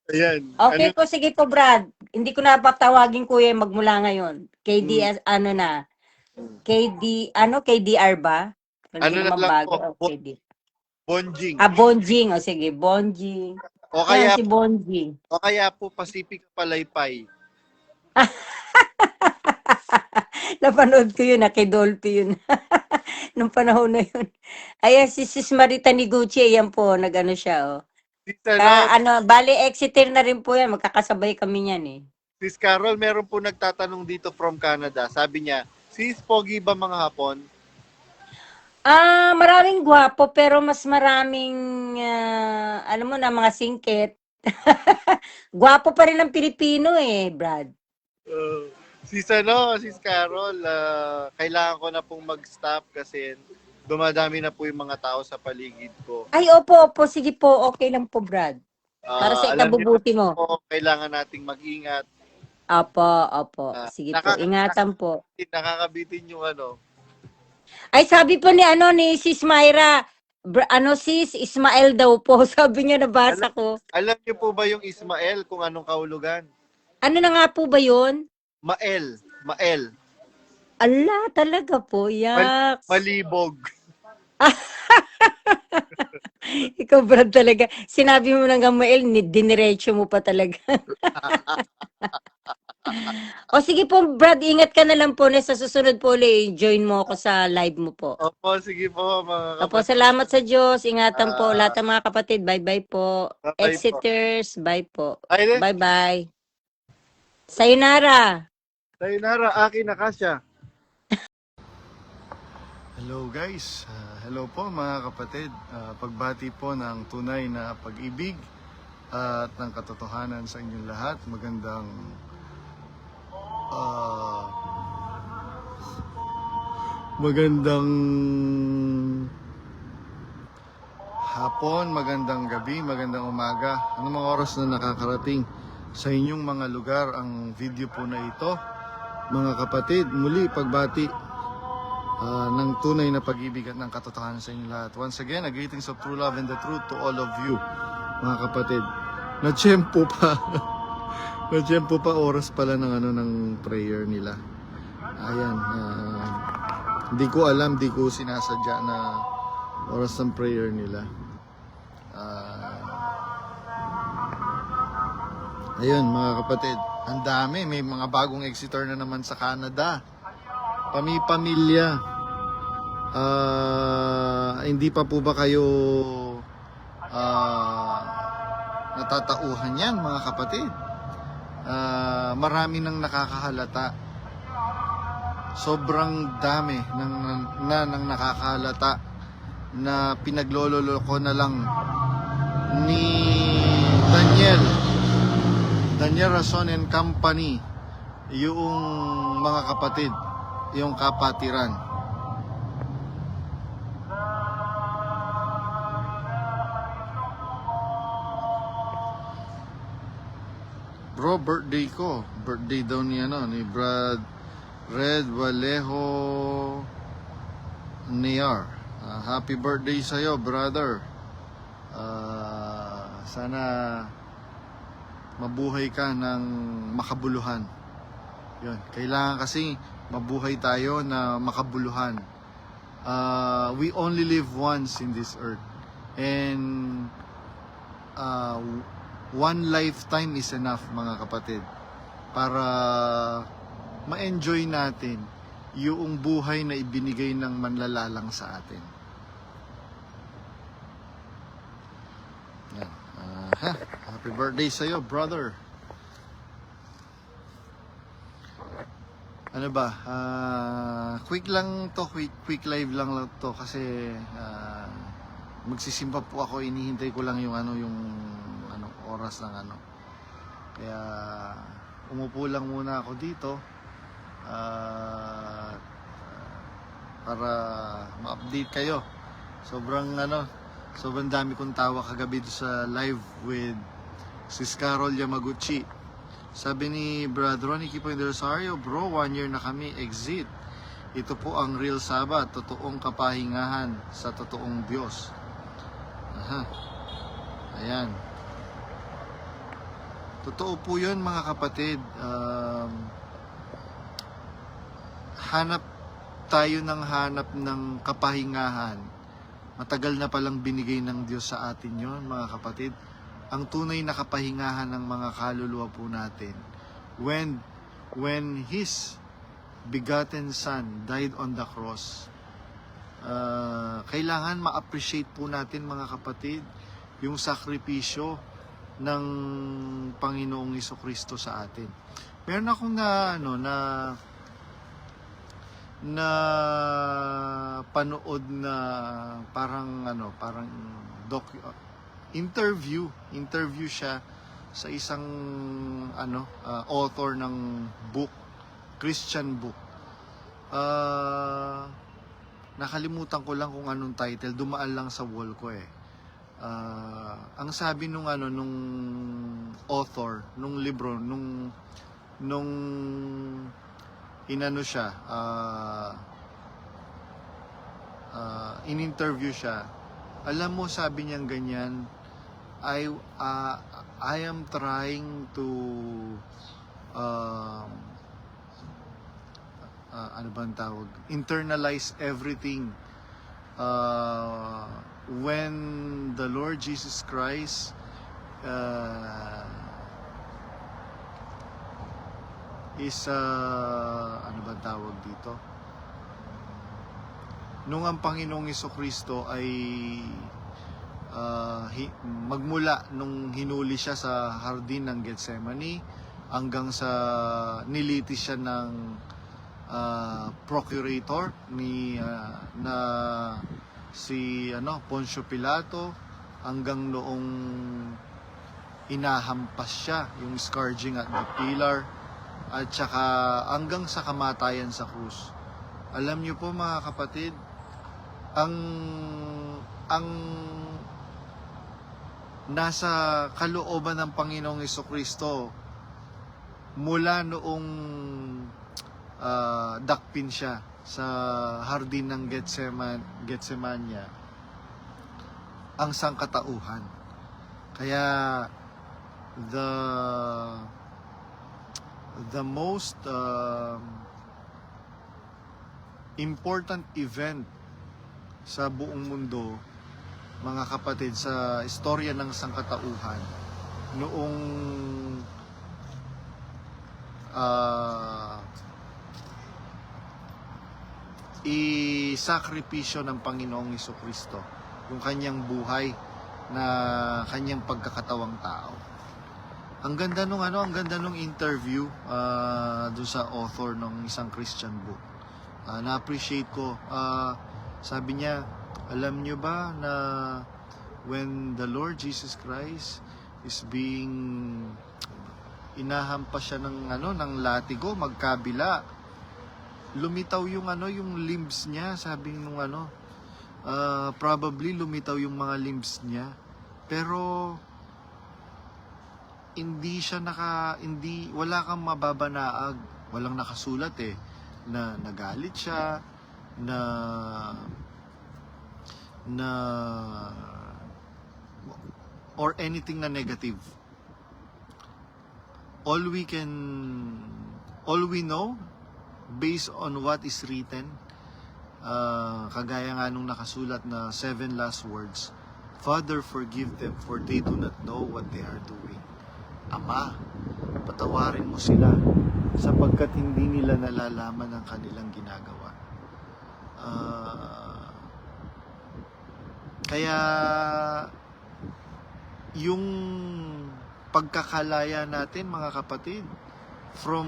Ayan. Okay po, sige po, Brad. Hindi ko na patawagin kuya magmula ngayon. KDS, KDR ba? Ano na lang po? Bonjing. Bonjing. O sige, Bonjing. O kaya, si Bonjing. O kaya po, Pacific Palaypay. Napanood ko yun, kay Dolphy yun. Nung panahon na yun. Ayan, si Sis Marita ni Gucci, ayan po, siya, bali Exeter na rin po yan, magkakasabay kami niyan eh. Sis Carol, meron po nagtatanong dito from Canada. Sabi niya, sis, pogi ba mga Hapon? Maraming gwapo, pero mas maraming, alam mo na, mga singkit. Gwapo pa rin ang Pilipino eh, Brad. Sis Carol, kailangan ko na pong mag-stop kasi dumadami na po yung mga tao sa paligid ko. Ay, opo, sige po, okay lang po, Brad. Para sa ikabubuti mo. Kailangan nating mag-ingat. Opo. Sige po, ingatan po. Nakakabitin yung Ay, sabi po ni Sis Myra, sis, Ismael daw po. Sabi niya, nabasa ko. Alam niyo po ba yung Ismael kung anong kahulugan? Ano na nga po ba yun? Mael. Ala, talaga po, yak. Malibog. Ikaw, Brad, talaga. Sinabi mo ng Mael, diniretso mo pa talaga. O sige po, Brad, ingat ka na lang po. Sa susunod po ulit, join mo ako sa live mo po. Opo, sige po mga kapatid. Opo, salamat sa Diyos. Ingatan po lahat ng mga kapatid. Bye-bye po. Bye-bye Exeters, bye po. Bye. Bye-bye. Sayonara. Sayonara, akin na kasya. Hello guys, hello po mga kapatid. Pagbati po ng tunay na pag-ibig at ng katotohanan sa inyong lahat. Magandang hapon, magandang gabi, magandang umaga. Anong mga oras na nakakarating sa inyong mga lugar ang video po na ito. Mga kapatid, muli pagbati ng tunay na pag-ibig at ng katotohanan sa inyo lahat. Once again, greetings of true love and the truth to all of you, mga kapatid. Na-tiyempo pa oras pala ng prayer nila. Ayan, hindi ko alam, di ko sinasadya na oras ng prayer nila. Ayun, mga kapatid, ang dami, may mga bagong Exeter na naman sa Canada. Pamilya. Hindi pa po ba kayo natatauhan yan, mga kapatid? Marami nang nakakahalata. Sobrang dami nang nakakahalata na pinaglololoko na lang ni Daniel Rason and Company, yung mga kapatid, yung kapatiran. Bro, birthday ko. Birthday daw ni Brad Red Vallejo Niar. Happy birthday sa'yo, brother. Sana mabuhay ka ng makabuluhan. Yun. Kailangan kasi mabuhay tayo na makabuluhan. We only live once in this earth. And one lifetime is enough, mga kapatid, para ma-enjoy natin yung buhay na ibinigay ng manlalalang sa atin. Yan. Happy birthday sa'yo, brother. Ano ba? Quick lang to, quick live lang to kasi magsisimba po ako, inihintay ko lang yung oras ng Kaya umupo lang muna ako dito para ma-update kayo. Sobrang dami kong tawa kagabi sa live with Sis Carol Yamaguchi. Sabi ni Brother Ronnie Kipoy del Rosario, bro, 1 year na kami exit. Ito po ang real Sabat, totoong kapahingahan sa totoong Diyos. Ayan. Totoo po yun, mga kapatid. Hanap tayo ng kapahingahan. Matagal na palang binigay ng Diyos sa atin yon, mga kapatid. Ang tunay na kapahingahan ng mga kaluluwa po natin. When His begotten Son died on the cross, kailangan ma-appreciate po natin, mga kapatid, yung sakripisyo ng Panginoong Jesucristo sa atin. Meron akong na panood na parang interview siya sa isang author ng book, Christian book. Nakalimutan ko lang kung anong title, dumaan lang sa wall ko eh. Ang sabi nung author nung libro, nung siya, in-interview siya, alam mo, sabi niyang ganyan, I am trying to internalize everything when the Lord Jesus Christ is nung ang Panginoong Jesucristo ay magmula nung hinuli siya sa hardin ng Gethsemane hanggang sa nilitis siya ng procurator na si Poncio Pilato, hanggang noong inahampas siya, yung scourging at the pillar, at saka hanggang sa kamatayan sa krus. Alam niyo po, mga kapatid, ang nasa kalooban ng Panginoong Jesucristo mula noong dakpin siya sa hardin ng Getsemania, ang sangkatauhan. Kaya the most important event sa buong mundo, mga kapatid, sa istorya ng sangkatauhan, noong isakripisyo ng Panginoong Jesucristo, yung kanyang buhay na kanyang pagkakatawang tao. Ang ganda nung interview doon sa author ng isang Christian book. Na-appreciate ko. Sabi niya, alam niyo ba na when the Lord Jesus Christ is being Inahampas siya ng ng latigo magkabila. Lumitaw yung yung limbs niya, sabi nung probably lumitaw yung mga limbs niya. Pero wala kang mababanaag, walang nakasulat na nagalit siya, na or anything na negative. All we know based on what is written, kagaya nga nung nakasulat na 7 last words, Father, forgive them for they do not know what they are doing. Ama, patawarin mo sila sapagkat hindi nila nalalaman ang kanilang ginagawa. Kaya yung pagkakalaya natin, mga kapatid, from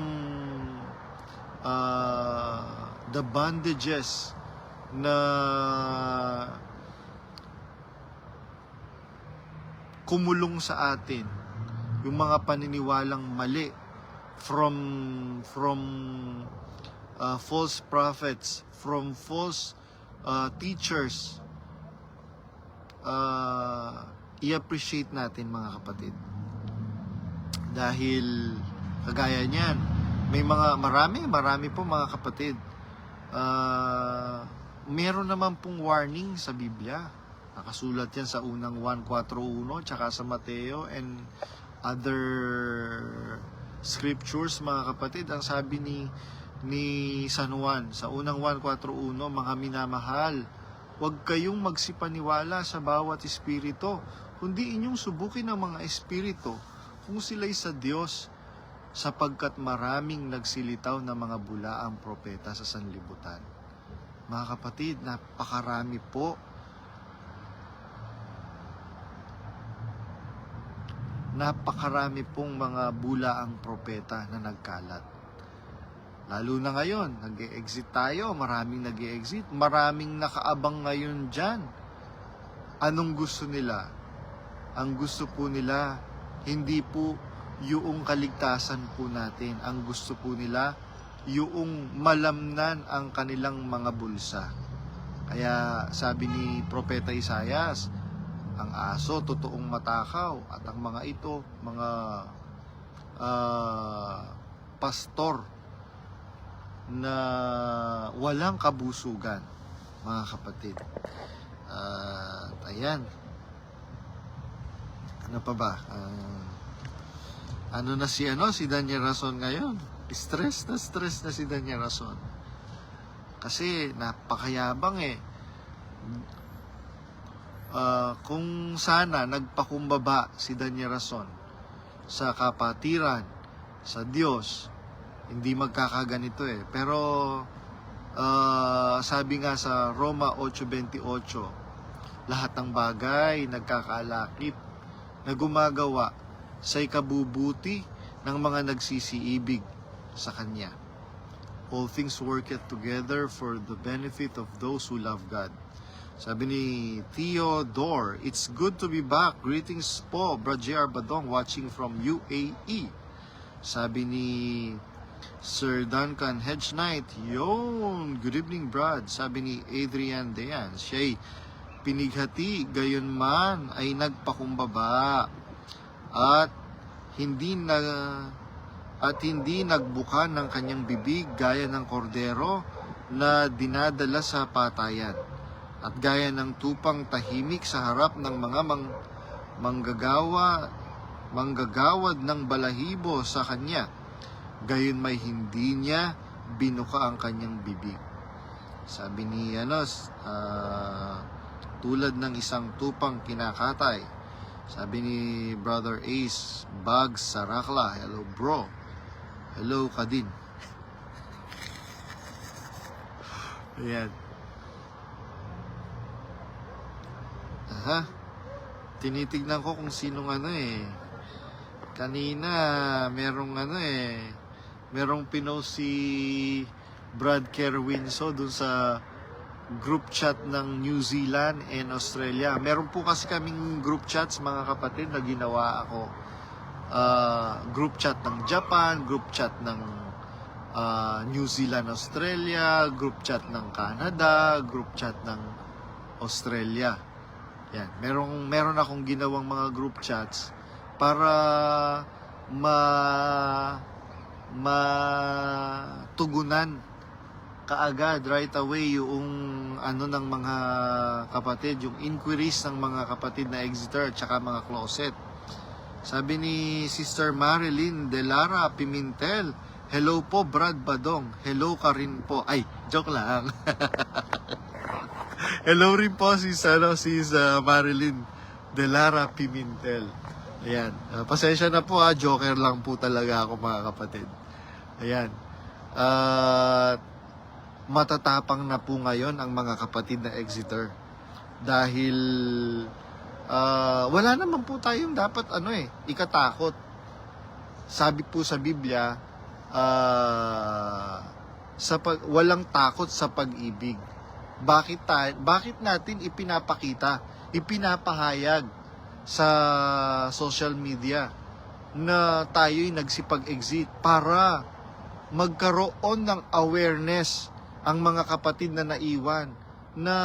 the bondages na kumulong sa atin, yung mga paniniwalang mali from false prophets, from false teachers, i-appreciate natin, mga kapatid. Dahil kagaya niyan, may marami po, mga kapatid. Meron naman pong warning sa Biblia. Nakasulat yan sa unang 1:4:1 tsaka sa Mateo and other scriptures, mga kapatid. Ang sabi ni San Juan sa unang 1:4:1, mga minamahal, huwag kayong magsipaniwala sa bawat espiritu, kundi inyong subukin ang mga espiritu kung sila'y sa Diyos, sapagkat maraming nagsilitaw na mga bulaang propeta sa sanlibutan. Mga kapatid, napakarami po. Napakarami pong mga bulaang propeta na nagkalat. Lalo na ngayon, nag-e-exit tayo, maraming nag-e-exit, maraming nakaabang ngayon dyan. Anong gusto nila? Ang gusto po nila, hindi po yung kaligtasan po natin. Ang gusto po nila, yung malamnan ang kanilang mga bulsa. Kaya sabi ni Propeta Isaias, ang aso totoong matakaw at ang mga ito, mga pastor na walang kabusugan, mga kapatid. Ayan. Ano pa ba? Ano na si Daniel Rason ngayon? Stress na si Daniel Rason. Kasi napakayabang kung sana nagpakumbaba si Daniel Rason sa kapatiran, sa Diyos, hindi magkakaganito Pero sabi nga sa Roma 8:28, lahat ng bagay nagkakalakip na gumagawa sa ikabubuti ng mga nagsisiibig sa Kanya. All things worketh together for the benefit of those who love God. Sabi ni Theodore, it's good to be back. Greetings po, Brad J.R. Badong, watching from UAE. Sabi ni Sir Duncan Hedge Knight, yun, good evening, Brad. Sabi ni Adrian Dean, siya'y pinighati, gayon man ay nagpakumbaba at hindi nagbuka ng kanyang bibig gaya ng kordero na dinadala sa patayan, at gaya ng tupang tahimik sa harap ng mga manggagawad ng balahibo sa kanya, gayon may hindi niya binuka ang kanyang bibig. Sabi ni tulad ng isang tupang kinakatay. Sabi ni Brother Ace Bags Sarakla, hello bro. Hello ka din. Ayan. Tinitignan ko kung sinong kanina merong pinost si Brad Kerwinso dun sa group chat ng New Zealand and Australia. Meron po kasi kaming group chats, mga kapatid, na ginawa ako. group chat ng Japan, group chat ng New Zealand, Australia, group chat ng Canada, group chat ng Australia. Yan, meron akong ginawang mga group chats para matugunan kaagad right away yung ano ng mga kapatid, yung inquiries ng mga kapatid na Exeter at saka mga closet. Sabi ni Sister Marilyn De Lara Pimentel, hello po Brad Badong, hello ka rin po. Ay, joke lang. Hello rin po sis Marilyn De Lara Pimentel. Ayan, pasensya na po joker lang po talaga ako mga kapatid. Ayan. Matatapang na po ngayon ang mga kapatid na Exeter dahil wala naman po tayong dapat ikatakot. Sabi po sa Biblia, walang takot sa pag-ibig. Bakit natin ipinapahayag sa social media na tayo'y nagsipag-exit para magkaroon ng awareness ang mga kapatid na naiwan na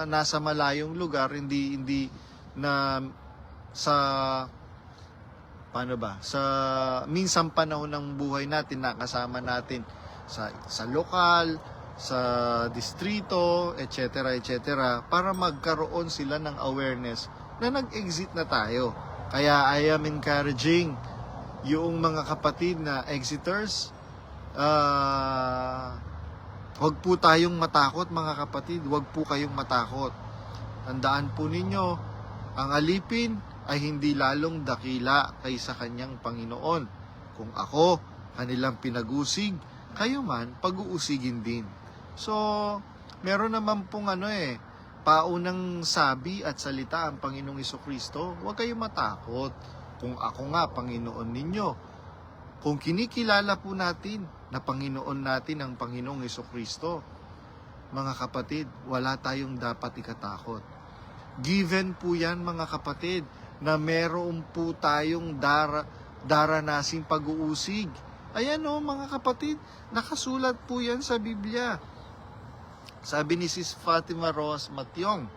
nasa malayong lugar, hindi na sa sa minsang panahon ng buhay natin nakasama natin sa lokal, sa distrito, etc. para magkaroon sila ng awareness na nag-exit na tayo. Kaya I am encouraging yung mga kapatid na Exiters, huwag po tayong matakot mga kapatid, huwag po kayong matakot. Tandaan po ninyo, ang alipin ay hindi lalong dakila kaysa kanyang Panginoon. Kung ako, kanilang pinag-usig, kayo man, pag-uusigin din. So, meron naman pong paunang sabi at salita ang Panginoong Jesucristo, huwag kayong matakot. Kung ako nga, Panginoon ninyo. Kung kinikilala po natin na Panginoon natin ang Panginoong Jesucristo, mga kapatid, wala tayong dapat ikatakot. Given po yan mga kapatid, na meron po tayong daranasing pag-uusig. Ayan mga kapatid, nakasulat po yan sa Biblia. Sabi ni Sis Fatima Rose Matyong,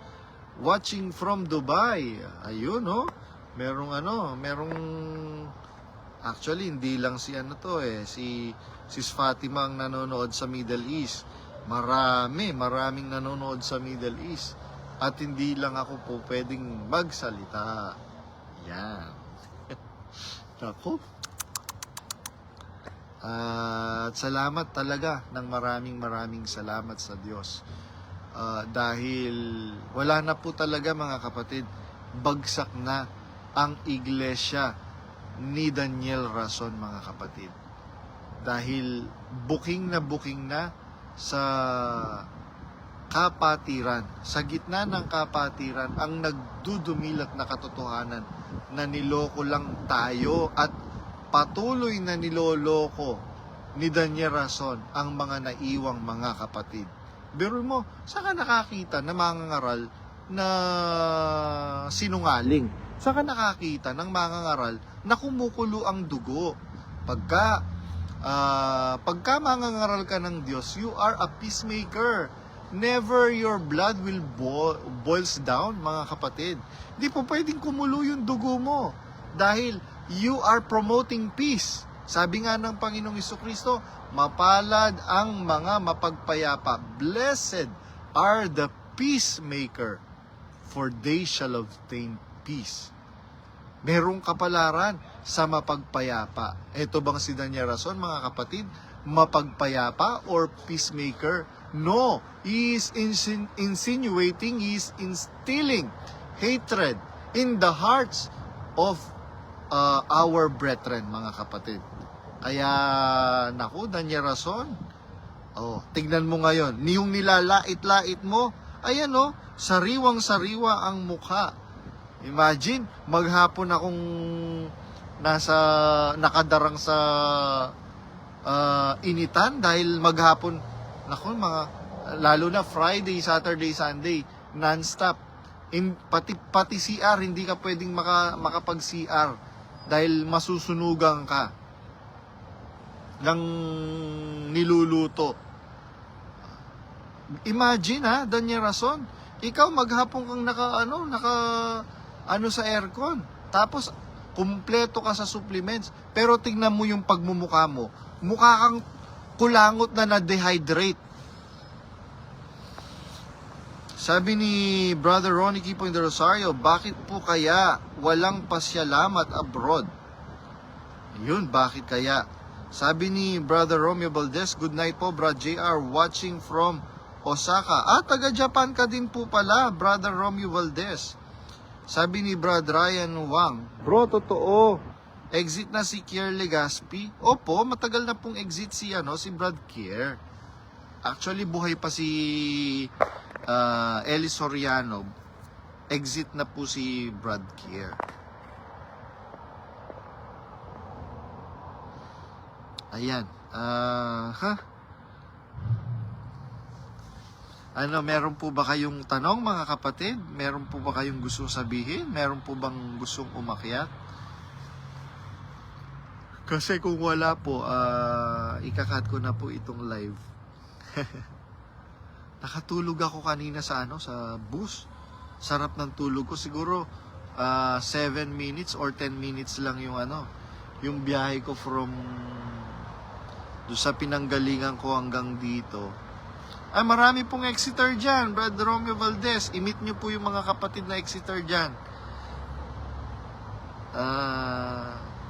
watching from Dubai. Ayun merong actually hindi lang si si Sis Fatima ang nanonood sa Middle East. Maraming nanonood sa Middle East. At hindi lang ako po pwedeng magsalita. Yan. Ako. At salamat talaga ng maraming salamat sa Diyos. Dahil wala na po talaga mga kapatid, bagsak na ang iglesia ni Daniel Rason mga kapatid. Dahil booking na sa kapatiran. Sa gitna ng kapatiran, ang nagdudumilat na katotohanan na niloko lang tayo at patuloy na niloloko ni Daniel Rason ang mga naiwang mga kapatid. Pero mo, saan ka nakakita na mangangaral na sinungaling? Saan ka nakakita ng mangangaral na kumukulo ang dugo? Pagka mangangaral ka ng Diyos, you are a peacemaker. Never your blood will boils down, mga kapatid. Hindi po pwedeng kumulo yung dugo mo dahil you are promoting peace. Sabi nga ng Panginoong Jesucristo, mapalad ang mga mapagpayapa. Blessed are the peacemaker, for they shall obtain peace. Merong kapalaran sa mapagpayapa. Ito bang si Daniel Rason, mga kapatid? Mapagpayapa or peacemaker? No, he is insinuating, he is instilling hatred in the hearts of our brethren, mga kapatid. Kaya, naku, Daniel Rason, tignan mo ngayon, yung nilalait-lait mo, ayan sariwang-sariwa ang mukha. Imagine, maghapon akong nakadarang sa initan dahil maghapon, lalo na Friday, Saturday, Sunday, non-stop. Pati CR, hindi ka pwedeng makapag-CR dahil masusunugan ka ng niluluto. Imagine ha, Danya Rason, ikaw maghapon kang naka sa aircon. Tapos kumpleto ka sa supplements. Pero tingnan mo yung pagmumukha mo. Mukha kang kulangot na na-dehydrate. Sabi ni Brother Ronnie Kipo in the Rosario, bakit po kaya walang pasyalamat abroad? Yun, bakit kaya? Sabi ni Brother Romeo Valdez, good night po, Brad JR, watching from Osaka. Taga-Japan ka din po pala, Brother Romeo Valdez. Sabi ni Brad Ryan Wang, bro, totoo, exit na si Kier Legaspi. Opo, matagal na pong exit si Brad Kier. Actually, buhay pa si Eli Soriano. Exit na po si Brad Kier. Ayan. Meron po ba kayong tanong, mga kapatid? Meron po ba kayong gustong sabihin? Meron po bang gustong umakyat? Kasi kung wala po, ikakat ko na po itong live. Nakatulog ako kanina sa sa bus. Sarap ng tulog ko. Siguro 7 minutes or 10 minutes lang yung yung biyahe ko from doon sa pinanggalingan ko hanggang dito. Marami pong Exeter dyan, Brad Romeo Valdez. I-meet nyo po yung mga kapatid na Exeter dyan.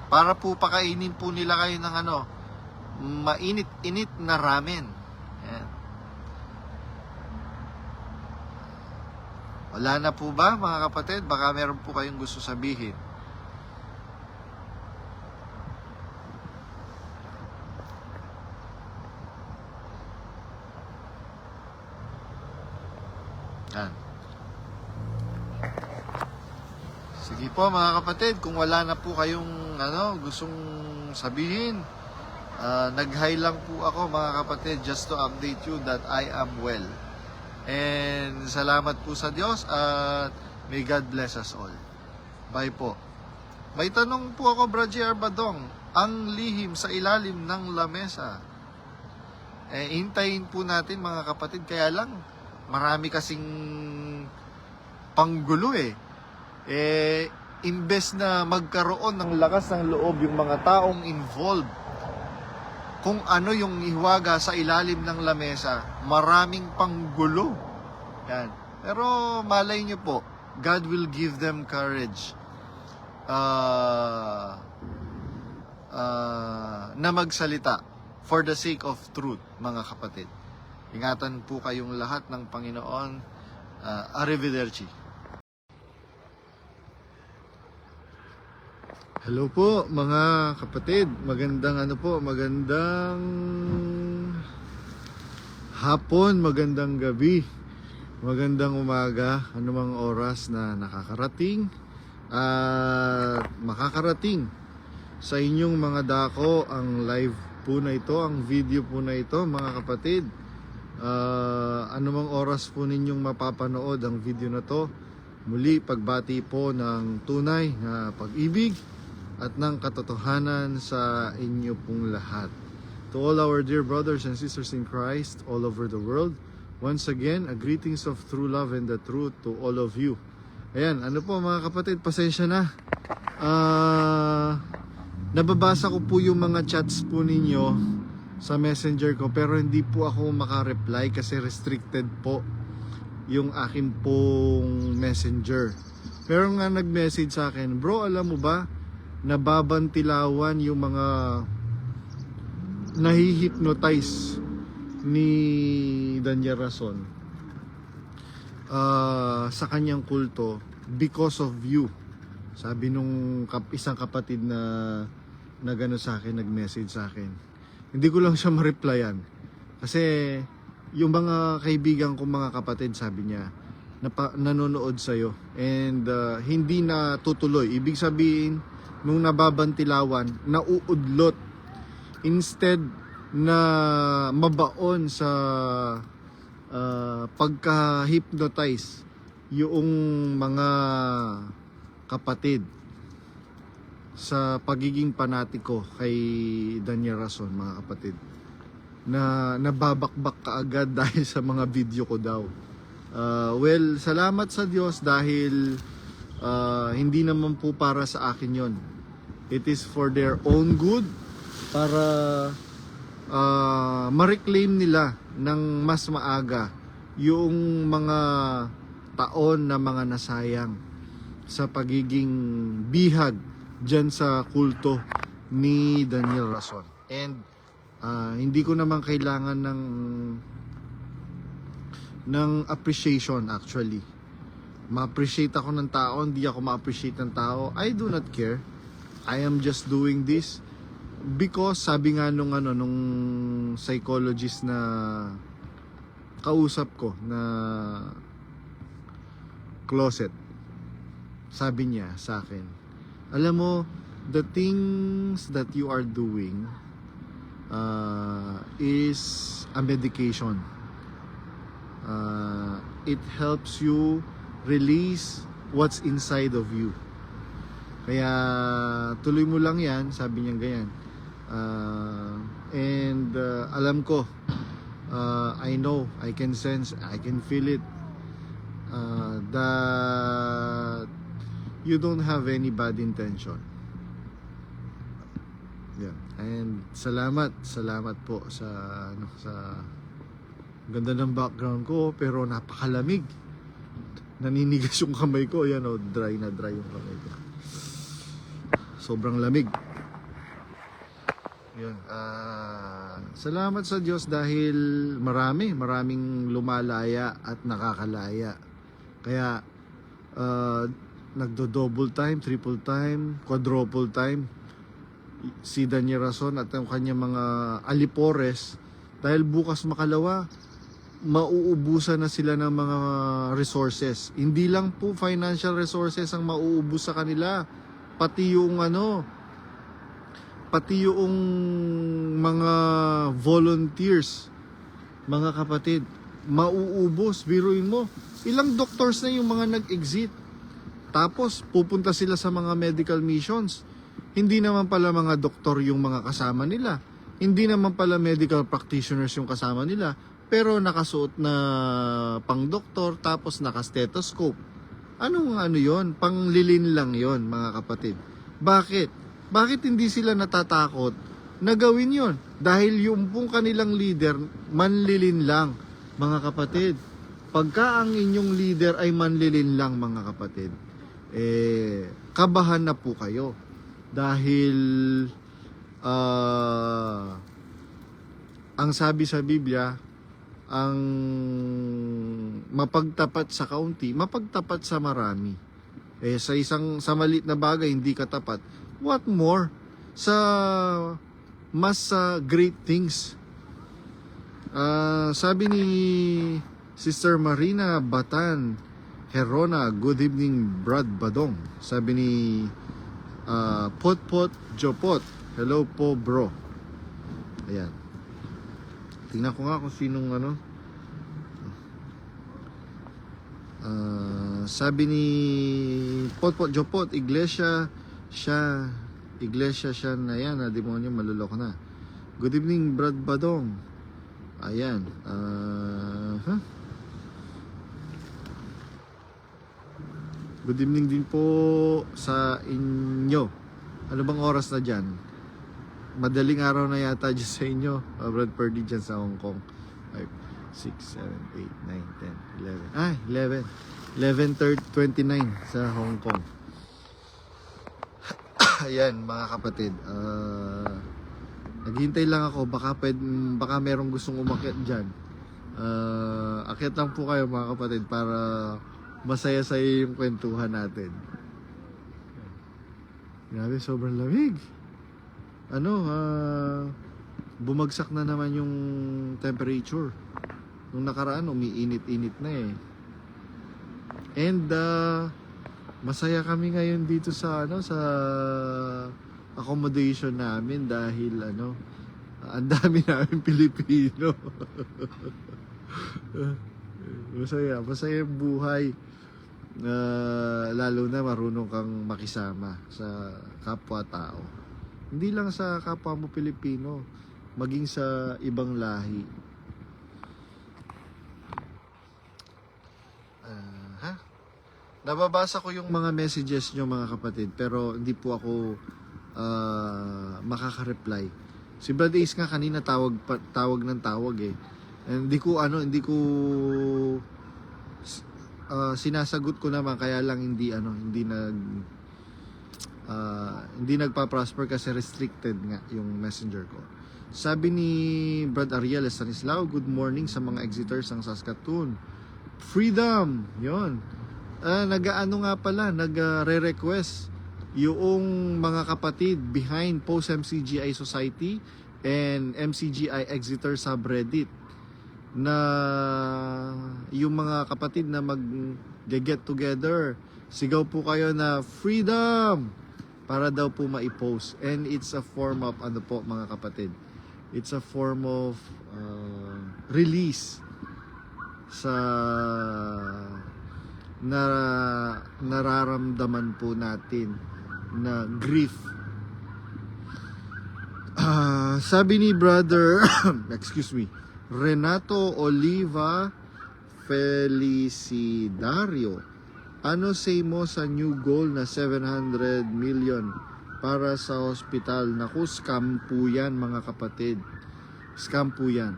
Para po pakainin po nila kayo ng mainit-init na ramen. Ayan. Wala na po ba, mga kapatid? Baka meron po kayong gusto sabihin. Yan. Sige po, mga kapatid, kung wala na po kayong gustong sabihin, nag-hi lang po ako, mga kapatid, just to update you that I am well. And salamat po sa Diyos at may God bless us all. Bye po. May tanong po ako, Brad J.R. Badong, ang lihim sa ilalim ng lamesa. Hintayin po natin, mga kapatid, kaya lang marami kasing panggulo imbes na magkaroon ng lakas ng loob yung mga taong involved kung ano yung ihiwaga sa ilalim ng lamesa, maraming panggulo. Yan. Pero malay nyo po, God will give them courage na magsalita for the sake of truth, mga kapatid. Ingatan po kayong lahat ng Panginoon. Arrivederci. Hello po mga kapatid, magandang magandang hapon, magandang gabi, magandang umaga, anumang oras na nakakarating at makakarating sa inyong mga dako ang live po na ito, ang video po na ito, mga kapatid. Anumang oras po ninyong mapapanood ang video na to, muli pagbati po ng tunay na pag-ibig at ng katotohanan sa inyo pong lahat. To all our dear brothers and sisters in Christ all over the world, once again, a greetings of true love and the truth to all of you. Ayan, po mga kapatid, pasensya na. Nababasa ko po yung mga chats po ninyo sa messenger ko, pero hindi po ako maka-reply kasi restricted po yung akin pong messenger. Pero nga nag-message sa akin, bro, alam mo ba, nababantilawan yung mga nahihypnotize ni Danya Rason sa kanyang kulto because of you. Sabi nung isang kapatid na gano sa akin, nag-message sa akin. Hindi ko lang siya ma-replyan kasi yung mga kaibigan ko, mga kapatid, sabi niya nanonood sa'yo and hindi na tutuloy. Ibig sabihin, nung nababantilawan, nauudlot instead na mabaon sa pagka-hypnotize yung mga kapatid. sa pagiging panatiko kay Daniel Rason, mga kapatid, na nababakbak kaagad dahil sa mga video ko daw. Well, salamat sa Diyos dahil hindi naman po para sa akin yon. It is for their own good, para ma-reclaim nila ng mas maaga yung mga taon na mga nasayang sa pagiging bihag dyan sa kulto ni Daniel Rason. And hindi ko naman kailangan ng appreciation actually. Ma-appreciate ako ng tao, hindi ako ma-appreciate ng tao. I do not care. I am just doing this because sabi nga nung psychologist na kausap ko na closet, sabi niya sa akin, alam mo, the things that you are doing is a medication. It helps you release what's inside of you. Kaya tuloy mo lang yan, sabi niya ganyan. Alam ko, I know, I can sense, I can feel it, that you don't have any bad intention. Yeah. And salamat po sa ganda ng background ko, pero napakalamig. Naninigas yung kamay ko, yan o, dry na dry yung kamay ko. Sobrang lamig. Yun. Salamat sa Diyos dahil maraming lumalaya at nakakalaya. Kaya nagdo-double time, triple time, quadruple time si Daniel Rason at ang kanyang mga alipores, dahil bukas makalawa mauubusan na sila ng mga resources. Hindi lang po financial resources ang mauubos sa kanila, pati yung mga volunteers, mga kapatid, mauubos. Biruin mo, ilang doctors na yung mga nag-exit, tapos pupunta sila sa mga medical missions. Hindi naman pala mga doktor yung mga kasama nila, hindi naman pala medical practitioners yung kasama nila, pero nakasuot na pang doktor, tapos naka-stethoscope. Ano yon? Panglilin lang yon, mga kapatid. Bakit hindi sila natatakot na gawin yon? Dahil yung pong kanilang leader, manlilin lang, mga kapatid. Pagka ang inyong leader ay manlilin lang, mga kapatid, kabahan na po kayo. Dahil ang sabi sa Biblia, ang mapagtapat sa kaunti, mapagtapat sa marami. Sa maliit na bagay hindi ka tapat, what more sa mas great things. Sabi ni Sister Marina Batan Herona, good evening Brad Badong. Sabi ni Potpot Jopot, hello po bro. Ayan, tingnan ko nga kung sinong sabi ni Potpot Jopot, iglesia siya na yan, na demonyo, maluloko na. Good evening Brad Badong. Ayan, good evening din po sa inyo. Ano bang oras na dyan? Madaling araw na yata dyan sa inyo, Brad Purdy dyan sa Hong Kong. 5, 6, 7, 8, 9, 10, 11. 11:29 sa Hong Kong. Ayan, mga kapatid, naghihintay lang ako, baka merong gustong umakyat dyan. Akyat lang po kayo, mga kapatid, para masaya-saya yung kwentuhan natin. Grabe, sobrang lamig. Bumagsak na naman yung temperature. Nung nakaraan, umiinit-init na eh. And masaya kami ngayon dito sa sa accommodation namin dahil ang dami namin Pilipino. masaya yung buhay. Lalo na marunong kang makisama sa kapwa-tao. Hindi lang sa kapwa mo Pilipino, maging sa ibang lahi. Ha? Nababasa ko yung mga messages nyo mga kapatid, pero hindi po ako makaka-reply. Si Brad Ace nga kanina tawag ng tawag eh. Hindi ko sinasagot ko naman, kaya lang hindi nagpa-prosper kasi restricted nga yung messenger ko. Sabi ni Brad Ariel Estanislao, good morning sa mga exiters ng Saskatoon. Freedom! Yun. Nagre-request yung mga kapatid behind Post MCGI Society and MCGI Exeter subreddit na yung mga kapatid na mag-get together, sigaw po kayo na freedom para daw po ma-post. And it's a form of mga kapatid, it's a form of release sa nararamdaman po natin na grief. Sabi ni brother excuse me, Renato Oliva Felicidario, ano say mo sa new goal na 700 million para sa hospital? Naku, scam po yan mga kapatid, scam po yan.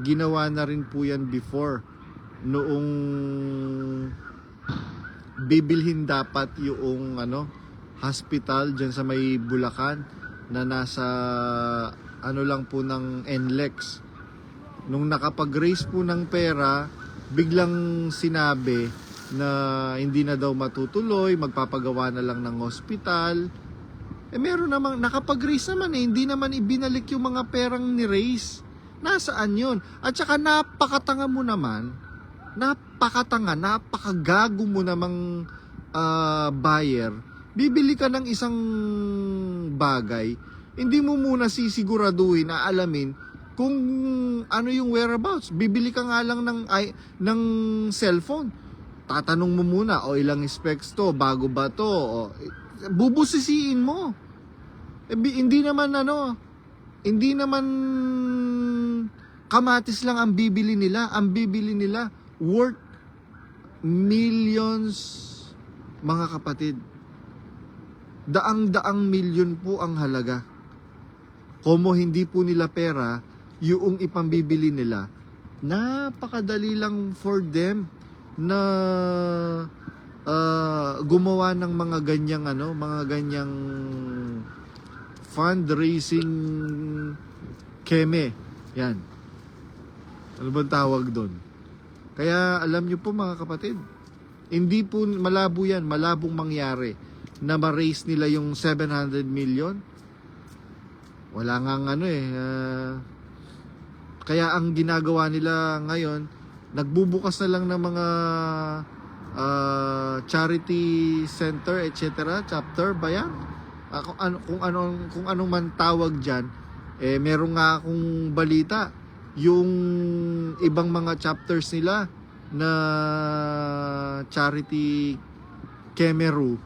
Ginawa na rin po yan before, noong bibilhin dapat yung hospital dyan sa may Bulacan na nasa lang po ng NLEX. Nung nakapag-raise po ng pera, biglang sinabi na hindi na daw matutuloy, magpapagawa na lang ng hospital. Meron namang nakapag-raise naman hindi naman ibinalik yung mga perang ni-raise. Nasaan yun? At saka napakatanga mo naman, napakagago mo namang buyer. Bibili ka ng isang bagay, hindi mo muna sisiguraduhin na alamin kung ano yung whereabouts. Bibili ka nga lang ng cellphone. Tatanong mo muna, ilang specs to, bago ba to, bubusisiin mo. Hindi naman kamatis lang ang bibili nila. Ang bibili nila worth millions mga kapatid. Daang-daang milyon po ang halaga. Komo hindi po nila pera, yung ipambibili nila, napakadali lang for them na gumawa ng mga ganyang fundraising keme. Yan. Ano bang tawag doon? Kaya alam nyo po mga kapatid, hindi po malabo yan, malabong mangyari na ma-raise nila yung 700 million. Wala nga kaya ang ginagawa nila ngayon, nagbubukas na lang ng mga charity center, etc. Chapter ba yan? Kung anong man tawag dyan. Meron nga akong balita, yung ibang mga chapters nila na charity Kemeru,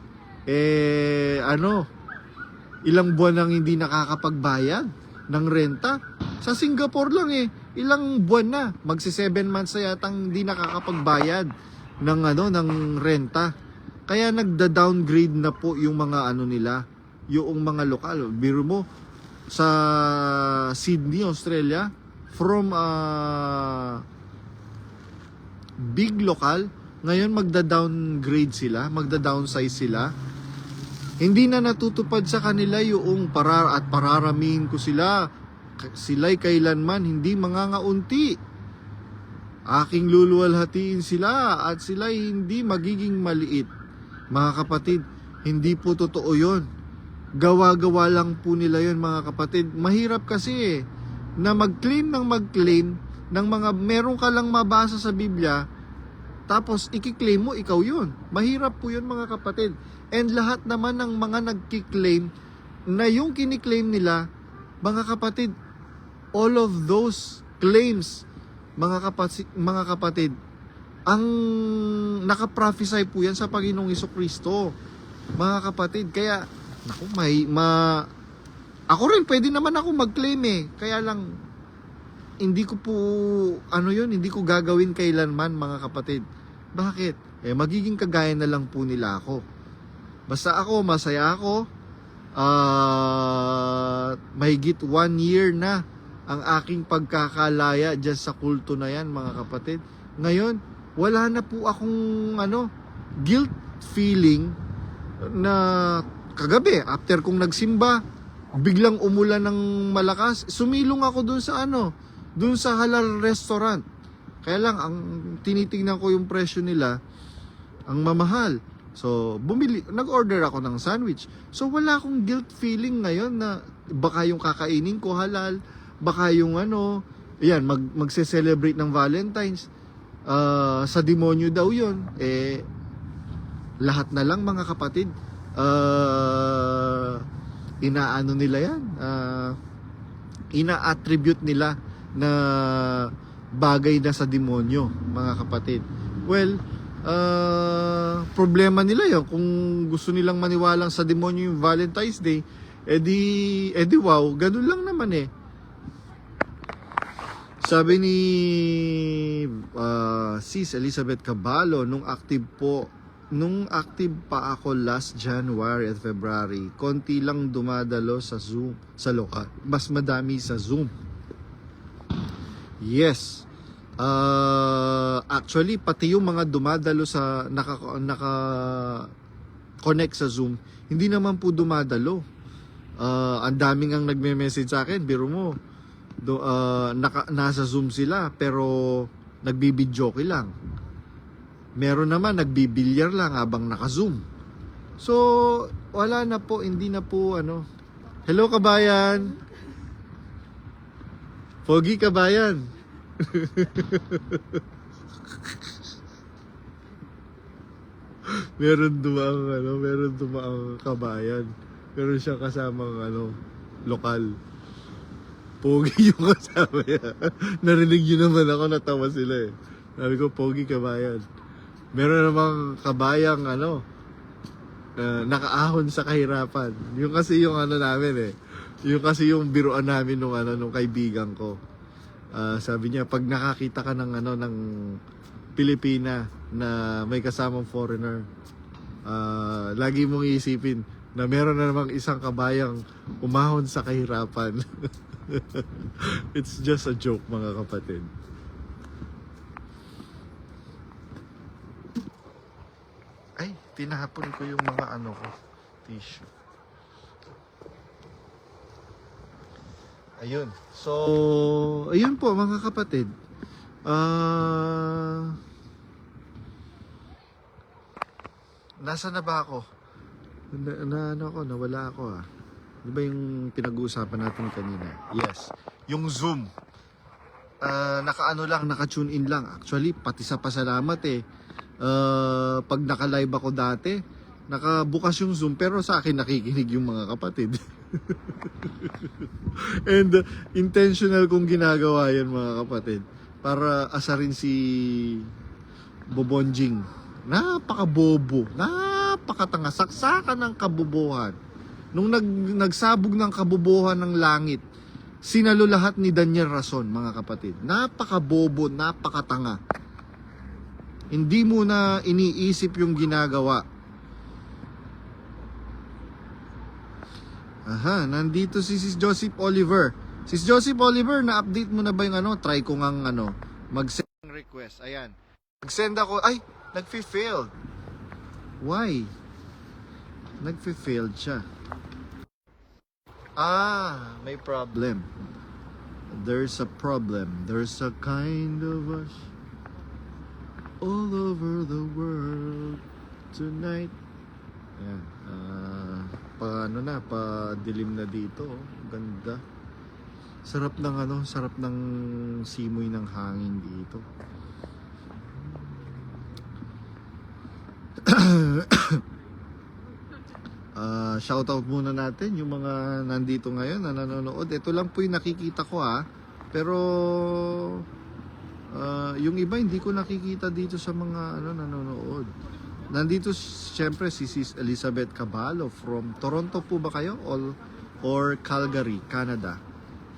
ilang buwan nang hindi nakakapagbayad ng renta. Sa Singapore lang ilang buwan na, magsi 7 months na yatang hindi nakakapagbayad ng renta. Kaya nagda-downgrade na po yung mga nila, yung mga lokal. Biro mo sa Sydney, Australia, from big lokal, ngayon magda-downgrade sila, magda-downsize sila. Hindi na natutupad sa kanila yung pararamihin ko sila. Sila'y kailanman hindi mangangaunti. Aking luluwalhatiin sila at sila'y hindi magiging maliit. Mga kapatid, hindi po totoo yon. Gawa-gawa lang po nila yon mga kapatid. Mahirap kasi na mag-claim ng mga meron ka lang mabasa sa Biblia, tapos ikiklaim mo ikaw yun. Mahirap po yun mga kapatid. And lahat naman ng mga nagkiklaim na yung kiniklaim nila, mga kapatid, all of those claims, mga kapatid, ang nakaprophesy po yan sa Panginoong Hesukristo, mga kapatid. Kaya, naku, ako rin, pwede naman ako mag-claim eh. Kaya lang, hindi ko po, hindi ko gagawin kailanman, mga kapatid. Bakit? Magiging kagaya na lang po nila ako. Basta ako, masaya ako. Mahigit 1 year na ang aking pagkakalaya dyan sa kulto na yan, mga kapatid. Ngayon, wala na po akong guilt feeling na kagabi, after kong nagsimba, biglang umulan ng malakas, sumilong ako dun sa halal restaurant. Kaya lang, ang tinitingnan ko yung presyo nila, ang mamahal. So, nag-order ako ng sandwich. So, wala akong guilt feeling ngayon na baka yung kakainin ko halal, baka yung magse-celebrate ng Valentine's. Sa demonyo daw yun. Lahat na lang, mga kapatid. Inaano nila yan. Ina-attribute nila na bagay na sa demonyo, mga kapatid. Well, problema nila yun. Kung gusto nilang maniwalang sa demonyo yung Valentine's Day, edi wow, ganun lang naman eh. Sabi ni Sis Elizabeth Cabalo, nung active pa ako last January at February, konti lang dumadalo sa Zoom, sa lokal. Mas madami sa Zoom. Yes. Actually, pati yung mga dumadalo sa naka-connect sa Zoom, hindi naman po dumadalo. Ang daming ang nagme-message sa akin, biro mo, nasa Zoom sila pero nagbibidyoke lang. Meron naman nagbibilyar lang habang naka-Zoom. So, wala na po, hindi na po Hello kabayan. Pogi kabayan. meron dumaang kabayan. Meron siyang kasamang lokal. Pogi yung kasama niya. Narinig yun naman ako, natawa sila eh. Sabi ko, Pogi kabayan. Meron namang kabayang nakaahon sa kahirapan. Yung kasi yung namin eh. Yung kasi yung biruan namin nung kaibigan ko. Sabi niya, pag nakakita ka ng ng Pilipina na may kasamang foreigner, lagi mong iisipin na meron na namang isang kabayang umahon sa kahirapan. It's just a joke, mga kapatid. Ay, tinahapon ko yung mga tissue. Ayun. So, ayun po, mga kapatid. Nasa na ba ako? Nawala ako ah. Di ba yung pinag-uusapan natin kanina? Yes. Yung Zoom. Naka-tune in lang. Actually, pati sa pasalamat eh. Pag naka-live ako dati, nakabukas yung Zoom, pero sa akin nakikinig yung mga kapatid. And intentional kong ginagawa yan, mga kapatid. Para asarin si Bobonjing. Napakabobo. Napakatanga. Saksakan ng kabobohan. Nung nagsabog ng kabobohan ng langit, sinalo lahat ni Daniel Rason, mga kapatid. Napakabobo, napakatanga. Hindi mo na iniisip yung ginagawa. Aha, nandito si Sis Joseph Oliver. Sis Joseph Oliver, na-update mo na ba yung try ko ngang mag-send request. Ayan. Mag-send ako. Ay, nag-failed. Why? Nag-failed siya. May problem. There's a problem. There's a kind of rush all over the world tonight. Ayan. Pa-dilim na dito. Ganda. Sarap ng simoy ng hangin dito. Shoutout muna natin yung mga nandito ngayon na nanonood. Ito lang po yung nakikita ko Pero Yung iba hindi ko nakikita dito sa mga nanonood. Nandito siyempre si Sis Elizabeth Caballo from Toronto po ba kayo? Or Calgary, Canada.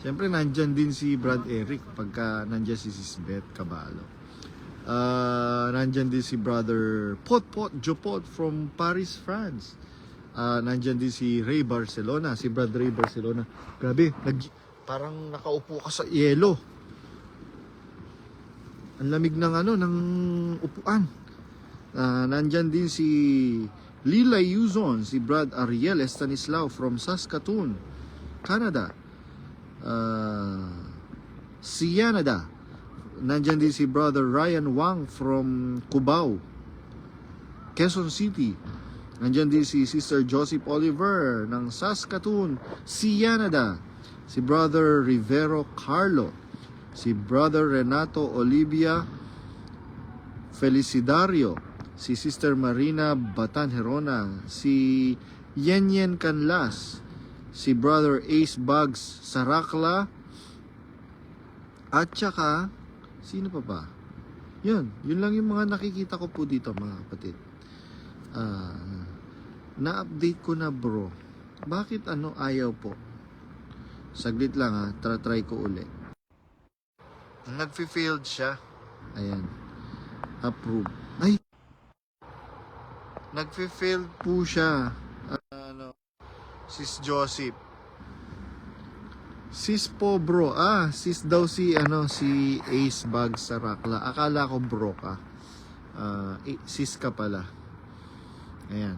Siyempre nandyan din si Brad Eric pagka nandyan si Sis Beth Caballo. Nandyan din si Brother Pot Jopot from Paris, France. Nandyan din si Ray Barcelona, si Brad Ray Barcelona. Grabe, parang nakaupo ka sa yelo. Ang lamig ng ng upuan. Nandyan din si Lila Yuzon, si Brad Ariel Estanislao from Saskatoon, Canada. Si Canada. Nandyan din si Brother Ryan Wang from Cubao, Quezon City. Nandyan din si Sister Joseph Oliver ng Saskatoon, si Canada. Si Brother Rivero Carlo. Si Brother Renato Olivia Felicidario. Si Sister Marina Batan Herona. Si Yenyen Canlas. Si Brother Ace Bugs Sarakla. At saka, sino pa ba? Yun lang yung mga nakikita ko po dito mga kapatid. Na-update ko na bro. Bakit ayaw po? Saglit lang try ko uli. Nagfi-failed siya. Ayan. Approve. Ay! Nagfi-failed po siya. Sis Joseph. Sis po bro. Sis daw si Ace Bag Sarakla. Akala ko bro ka. Sis ka pala. Ayan.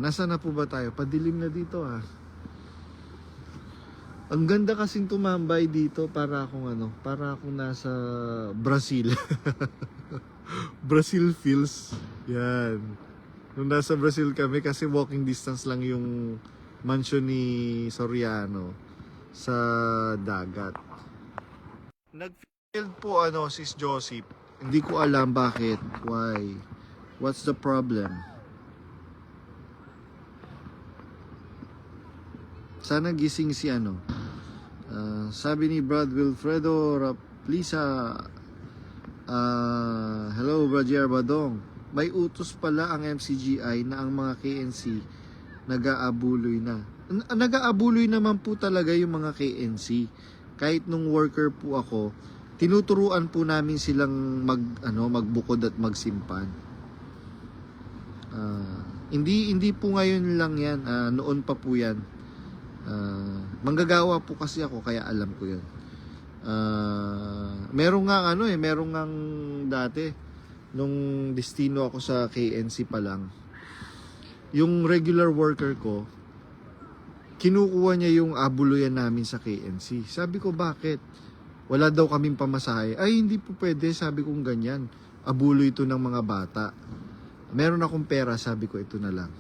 Nasa na po ba tayo? Padilim na dito Ang ganda kasing tumambay dito para akong nasa Brazil. Brazil feels. Yan. Nung nasa Brazil kami kasi walking distance lang yung mansion ni Soriano sa dagat. Nag-failed po Sis Joseph. Hindi ko alam bakit. Why? What's the problem? Sana gising si sabi ni Brad Wilfredo Raplisa, hello Brad Badong, may utos pala ang MCGI na ang mga KNC nag-aabuloy na. Nag-aabuloy naman po talaga yung mga KNC. Kahit nung worker po ako, tinuturuan po namin silang magbukod at magsimpan. Hindi po ngayon lang yan, noon pa po yan. Manggagawa po kasi ako kaya alam ko 'yun. Merong nga dati nung destino ako sa KNC pa lang. Yung regular worker ko kinukuha niya yung abuluyan namin sa KNC. Sabi ko bakit? Wala daw kaming pamasahe. Ay hindi po pwede, sabi kong ganyan. Abulo ito ng mga bata. Meron akong pera, sabi ko ito na lang.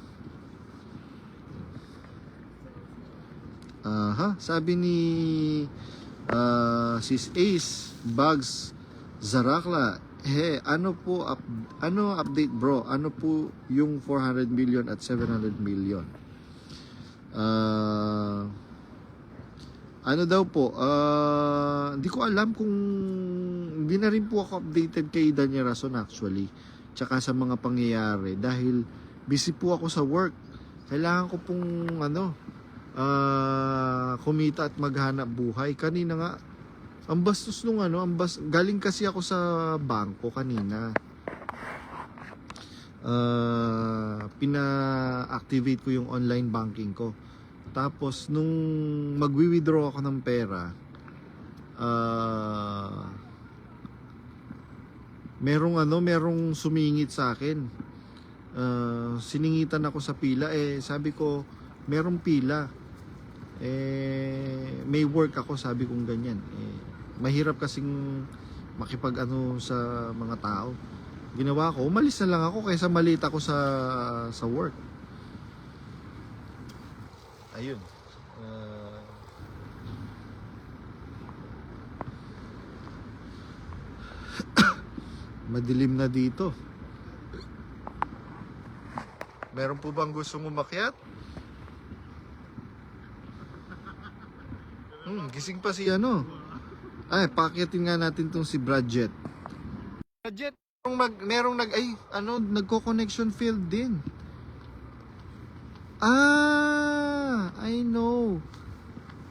Sabi ni Sis Ace Bugs Zarakla, update bro? Ano po yung 400 million at 700 million? Ano daw po? Hindi ko alam kung hindi na rin po ako updated kay Daniel Rason actually. Tsaka sa mga pangyayari dahil busy po ako sa work. Kailangan ko pong kumita at maghanap buhay. Kanina nga, ang bastos nung galing kasi ako sa bangko kanina. Pina-activate ko yung online banking ko. Tapos, nung magwi-withdraw ako ng pera, merong sumingit sa akin. Siningitan ako sa pila. Sabi ko, merong pila. May work ako, sabi kong ganyan. Mahirap kasing makipag sa mga tao. Ginawa ko, umalis na lang ako kaysa malita ako sa work. Ayun. Madilim na dito. Meron po bang gustong umakyat? Gising pa si Ay, paakyatin nga natin tong si Bradjet. Bradjet, nagko-connection field din. I know.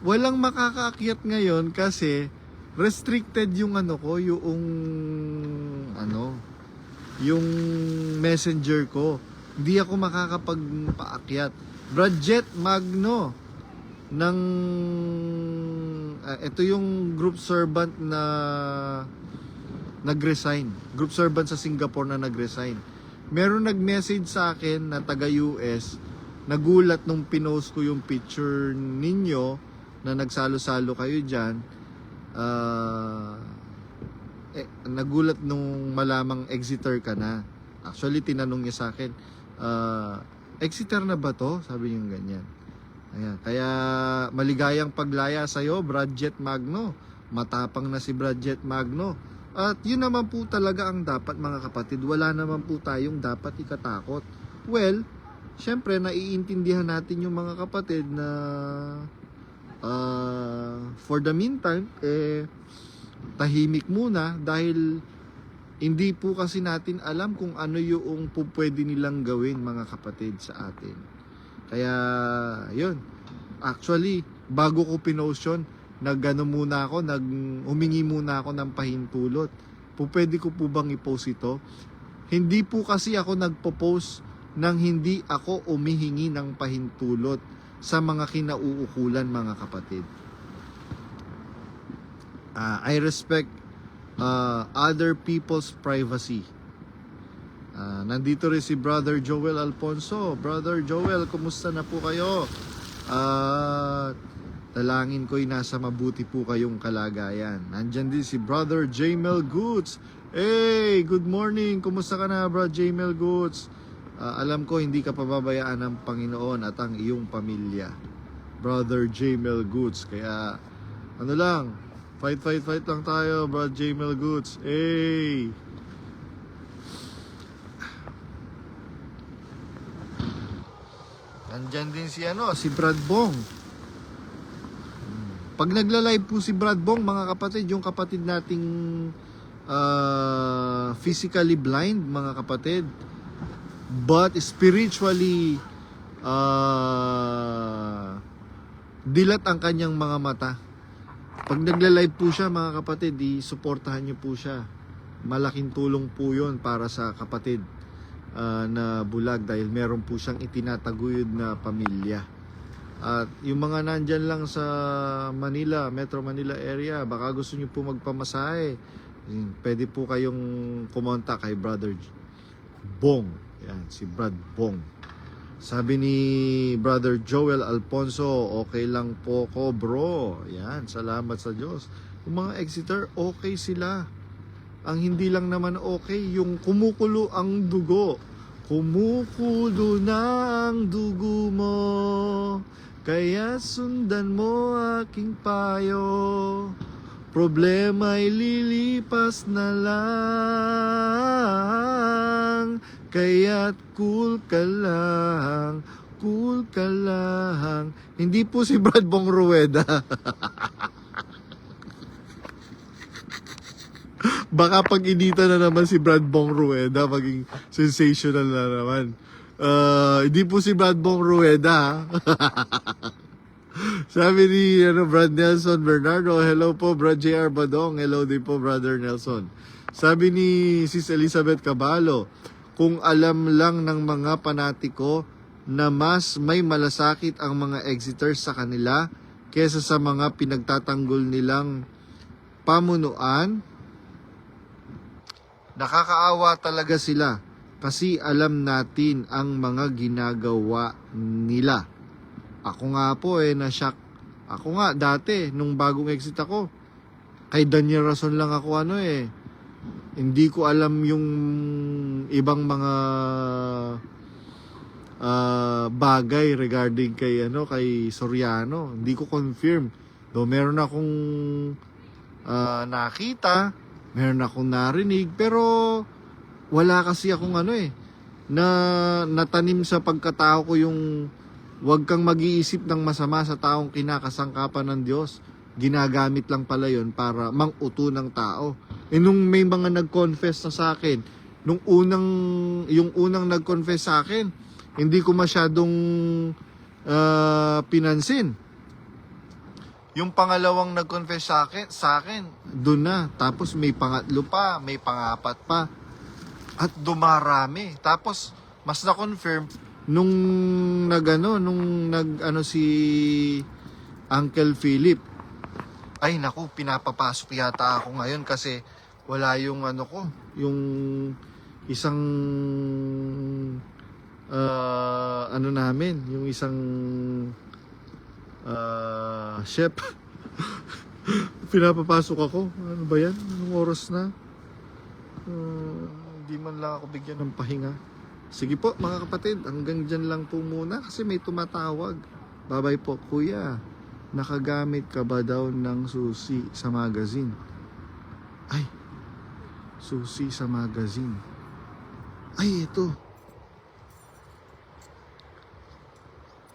Walang makakaakyat ngayon kasi restricted yung yung messenger ko. Hindi ako makakapagpaakyat. Bradjet Magno ng ito yung group servant na nag-resign. Group servant sa Singapore na nag-resign. Meron nag-message sa akin na taga-US, nagulat nung pinost ko yung picture ninyo na nagsalo-salo kayo dyan. Nagulat nung malamang Exeter ka na. Actually, tinanong niya sa akin, Exeter na ba to? Sabi niya ganyan. Ayan. Kaya maligayang paglaya sa'yo, Bradjet Magno. Matapang na si Bradjet Magno. At yun naman po talaga ang dapat, mga kapatid. Wala naman po tayong dapat ikatakot. Well, syempre naiintindihan natin yung mga kapatid na for the meantime, tahimik muna dahil hindi po kasi natin alam kung ano yung pwede nilang gawin, mga kapatid, sa atin. Kaya, yun. Actually, bago ko pinost yun, humingi muna ako ng pahintulot. Pwede ko po bang i-post ito? Hindi po kasi ako nagpo-post nang hindi ako umihingi ng pahintulot sa mga kinauukulan, mga kapatid. I respect other people's privacy. Nandito rin si Brother Joel Alfonso. Brother Joel, kumusta na po kayo? Dalangin ko'y nasa mabuti po kayong kalagayan. Nandyan din si Brother Jamel Goods. Hey, good morning. Kumusta ka na, Brother Jamel Goods? Alam ko hindi ka pababayaan ng Panginoon at ang iyong pamilya. Brother Jamel Goods. Kaya, fight lang tayo, Brother Jamel Goods. Hey! Nandyan din si Brad Bong. Pag nagla-live po si Brad Bong, mga kapatid, yung kapatid nating physically blind, mga kapatid, but spiritually dilat ang kanyang mga mata. Pag nagla-live po siya, mga kapatid, i-suportahan niyo po siya. Malaking tulong po yun para sa kapatid na bulag dahil meron po siyang itinataguyod na pamilya. At yung mga nandyan lang sa Manila, Metro Manila area, baka gusto nyo po magpamasahe, pwede po kayong kumontak kay Brother Bong. Yan, si Brad Bong. Sabi ni Brother Joel Alfonso, okay lang po ko, bro. Yan, salamat sa Diyos. Yung mga Exeter, okay sila. Ang hindi lang naman okay, yung kumukulo ang dugo. Kumukulo na ang dugo mo, kaya sundan mo aking payo. Problema'y lilipas na lang, kaya't cool ka lang, cool ka lang. Hindi po si Brad Bong Rueda. Baka pag-inita na naman si Brad Bong Rueda, maging sensational na naman. Hindi po si Brad Bong Rueda. Sabi ni Brad Nelson Bernardo, hello po Brad JR Badong, hello din po Brother Nelson. Sabi ni Sis Elizabeth Caballo, kung alam lang ng mga panatiko na mas may malasakit ang mga Exeters sa kanila kesa sa mga pinagtatanggol nilang pamunuan, nakakaawa talaga sila kasi alam natin ang mga ginagawa nila. Ako nga po na-shock. Ako nga dati, nung bagong exit ako, kay Daniel Rason lang ako hindi ko alam yung ibang mga bagay regarding kay Soriano. Hindi ko confirm. Though meron akong nakita, meron akong narinig, pero wala kasi akong na natanim sa pagkatao ko yung huwag kang mag-iisip ng masama sa taong kinakasangkapan ng Diyos. Ginagamit lang pala yon para mang-uto ng tao. Nung may mga nag-confess na sa akin, yung unang nag-confess sa akin, hindi ko masyadong pinansin. Yung pangalawang nag-confess sa akin, doon na. Tapos may pangatlo pa, may pangapat pa. At dumarami. Tapos, mas na-confirm, nung si Uncle Philip, ay naku, pinapapasok yata ako ngayon kasi wala yung yung isang namin, yung isang chef. Pinapapasok ako. Ano ba yan? Anong oras na? Hindi man lang ako bigyan ng pahinga. Sige po mga kapatid, hanggang dyan lang po muna kasi may tumatawag. Bye-bye po kuya. Nakagamit ka ba daw ng susi sa magazine? Ay, susi sa magazine. Ay, ito.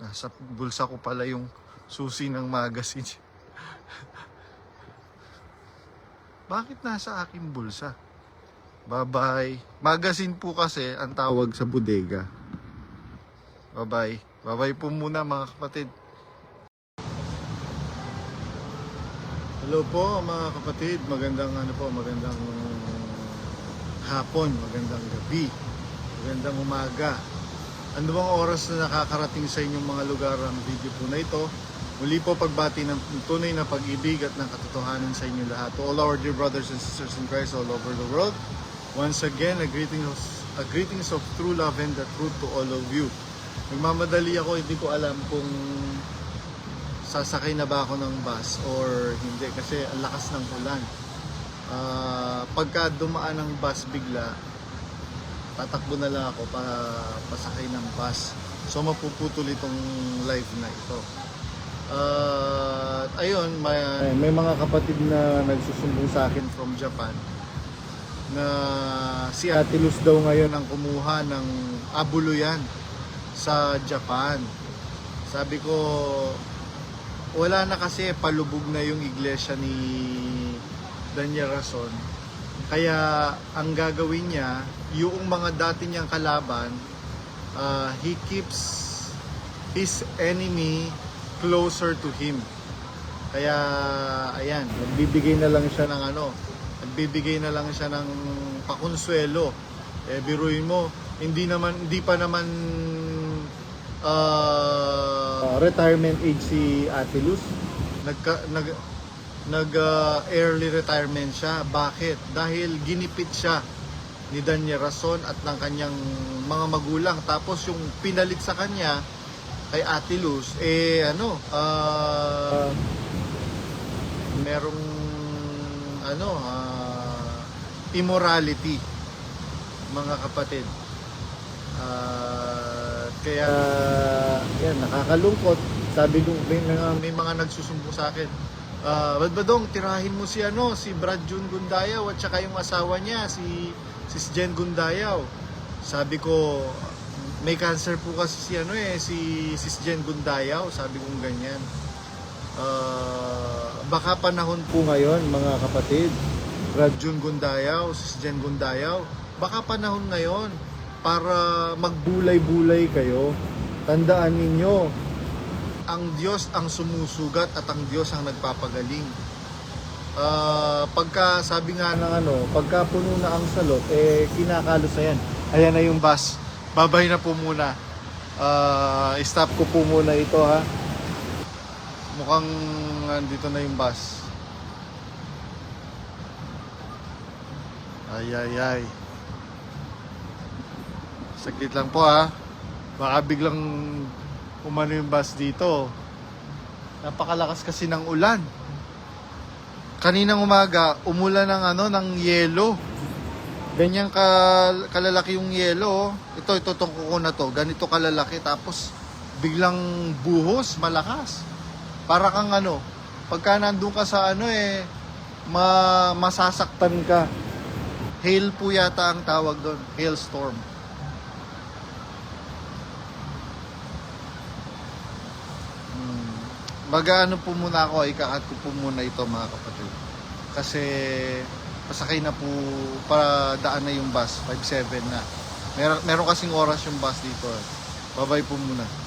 Nasa bulsa ko pala yung susi ng magazine. Bakit nasa aking bulsa? Bye-bye. Magazine po kasi ang tawag sa bodega. Bye-bye. Bye-bye po muna mga kapatid. Hello po mga kapatid. Magandang hapon, magandang gabi, magandang umaga. Ano bang oras na nakakarating sa inyong mga lugar ang video po na ito? Muli po pagbati ng tunay na pag-ibig at ng katotohanan sa inyo lahat. To all our dear brothers and sisters in Christ all over the world, once again, a greetings of true love and the truth to all of you. Nagmamadali ako, hindi ko alam kung sasakay na ba ako ng bus or hindi kasi ang lakas ng ulan. Pagka dumaan ng bus bigla, tatakbo na lang ako para pasakay ng bus. So mapuputol itong live na ito. Ayun, may mga kapatid na nagsusumbong sa akin from Japan na si Ate Luz daw ngayon ang kumuha ng abuluyan sa Japan. Sabi ko, wala na kasi, palubog na yung iglesia ni Daniel Rason. Kaya ang gagawin niya, yung mga dati niyang kalaban, he keeps his enemy closer to him. Kaya ayan, nagbibigay na lang siya ng pakonsuelo. Biruin mo, hindi pa naman retirement age si Ate Luz. Early retirement siya. Bakit? Dahil ginipit siya ni Daniel Rason at ng kanyang mga magulang. Tapos yung pinalit sa kanya kay Ate Luz, merong immorality, mga kapatid. Kaya yan, nakakalungkot. Sabi ko, may mga nagsusumbong sa akin, Badong, tirahin mo si Brad Jun Gundayaw at saka yung asawa niya, si Jen Gundayaw. Sabi ko, may cancer po kasi si Sis Jen Gundayaw. Sabi kong ganyan. Baka panahon po ngayon, mga kapatid, Brad Jun Gundayaw, Sis Jen Gundayaw, baka panahon ngayon para magbulay-bulay kayo. Tandaan ninyo, ang Diyos ang sumusugat at ang Diyos ang nagpapagaling. Pagka sabi nga ng pagka puno na ang salot, kinakalos na yan. Ayan na yung bus. Babay na po muna. Stop ko po muna ito ha. Mukhang dito na yung bus. Ay. Saglit lang po ha. Baka biglang umano yung bus dito. Napakalakas kasi ng ulan. Kaninang umaga, umulan ng yelo. Ganyan kalalaki yung yelo. Ito itong kuko na to. Ganito kalalaki. Tapos biglang buhos, malakas. Para kang pagka nandun ka sa masasaktan ka. Hail po yata ang tawag doon. Hailstorm. Mag-ano po muna ako, ikakat ko po muna ito mga kapatid. Kasi pasakay na po, para daan na yung bus, 5:07 na. Meron kasing oras yung bus dito. Bye-bye po muna.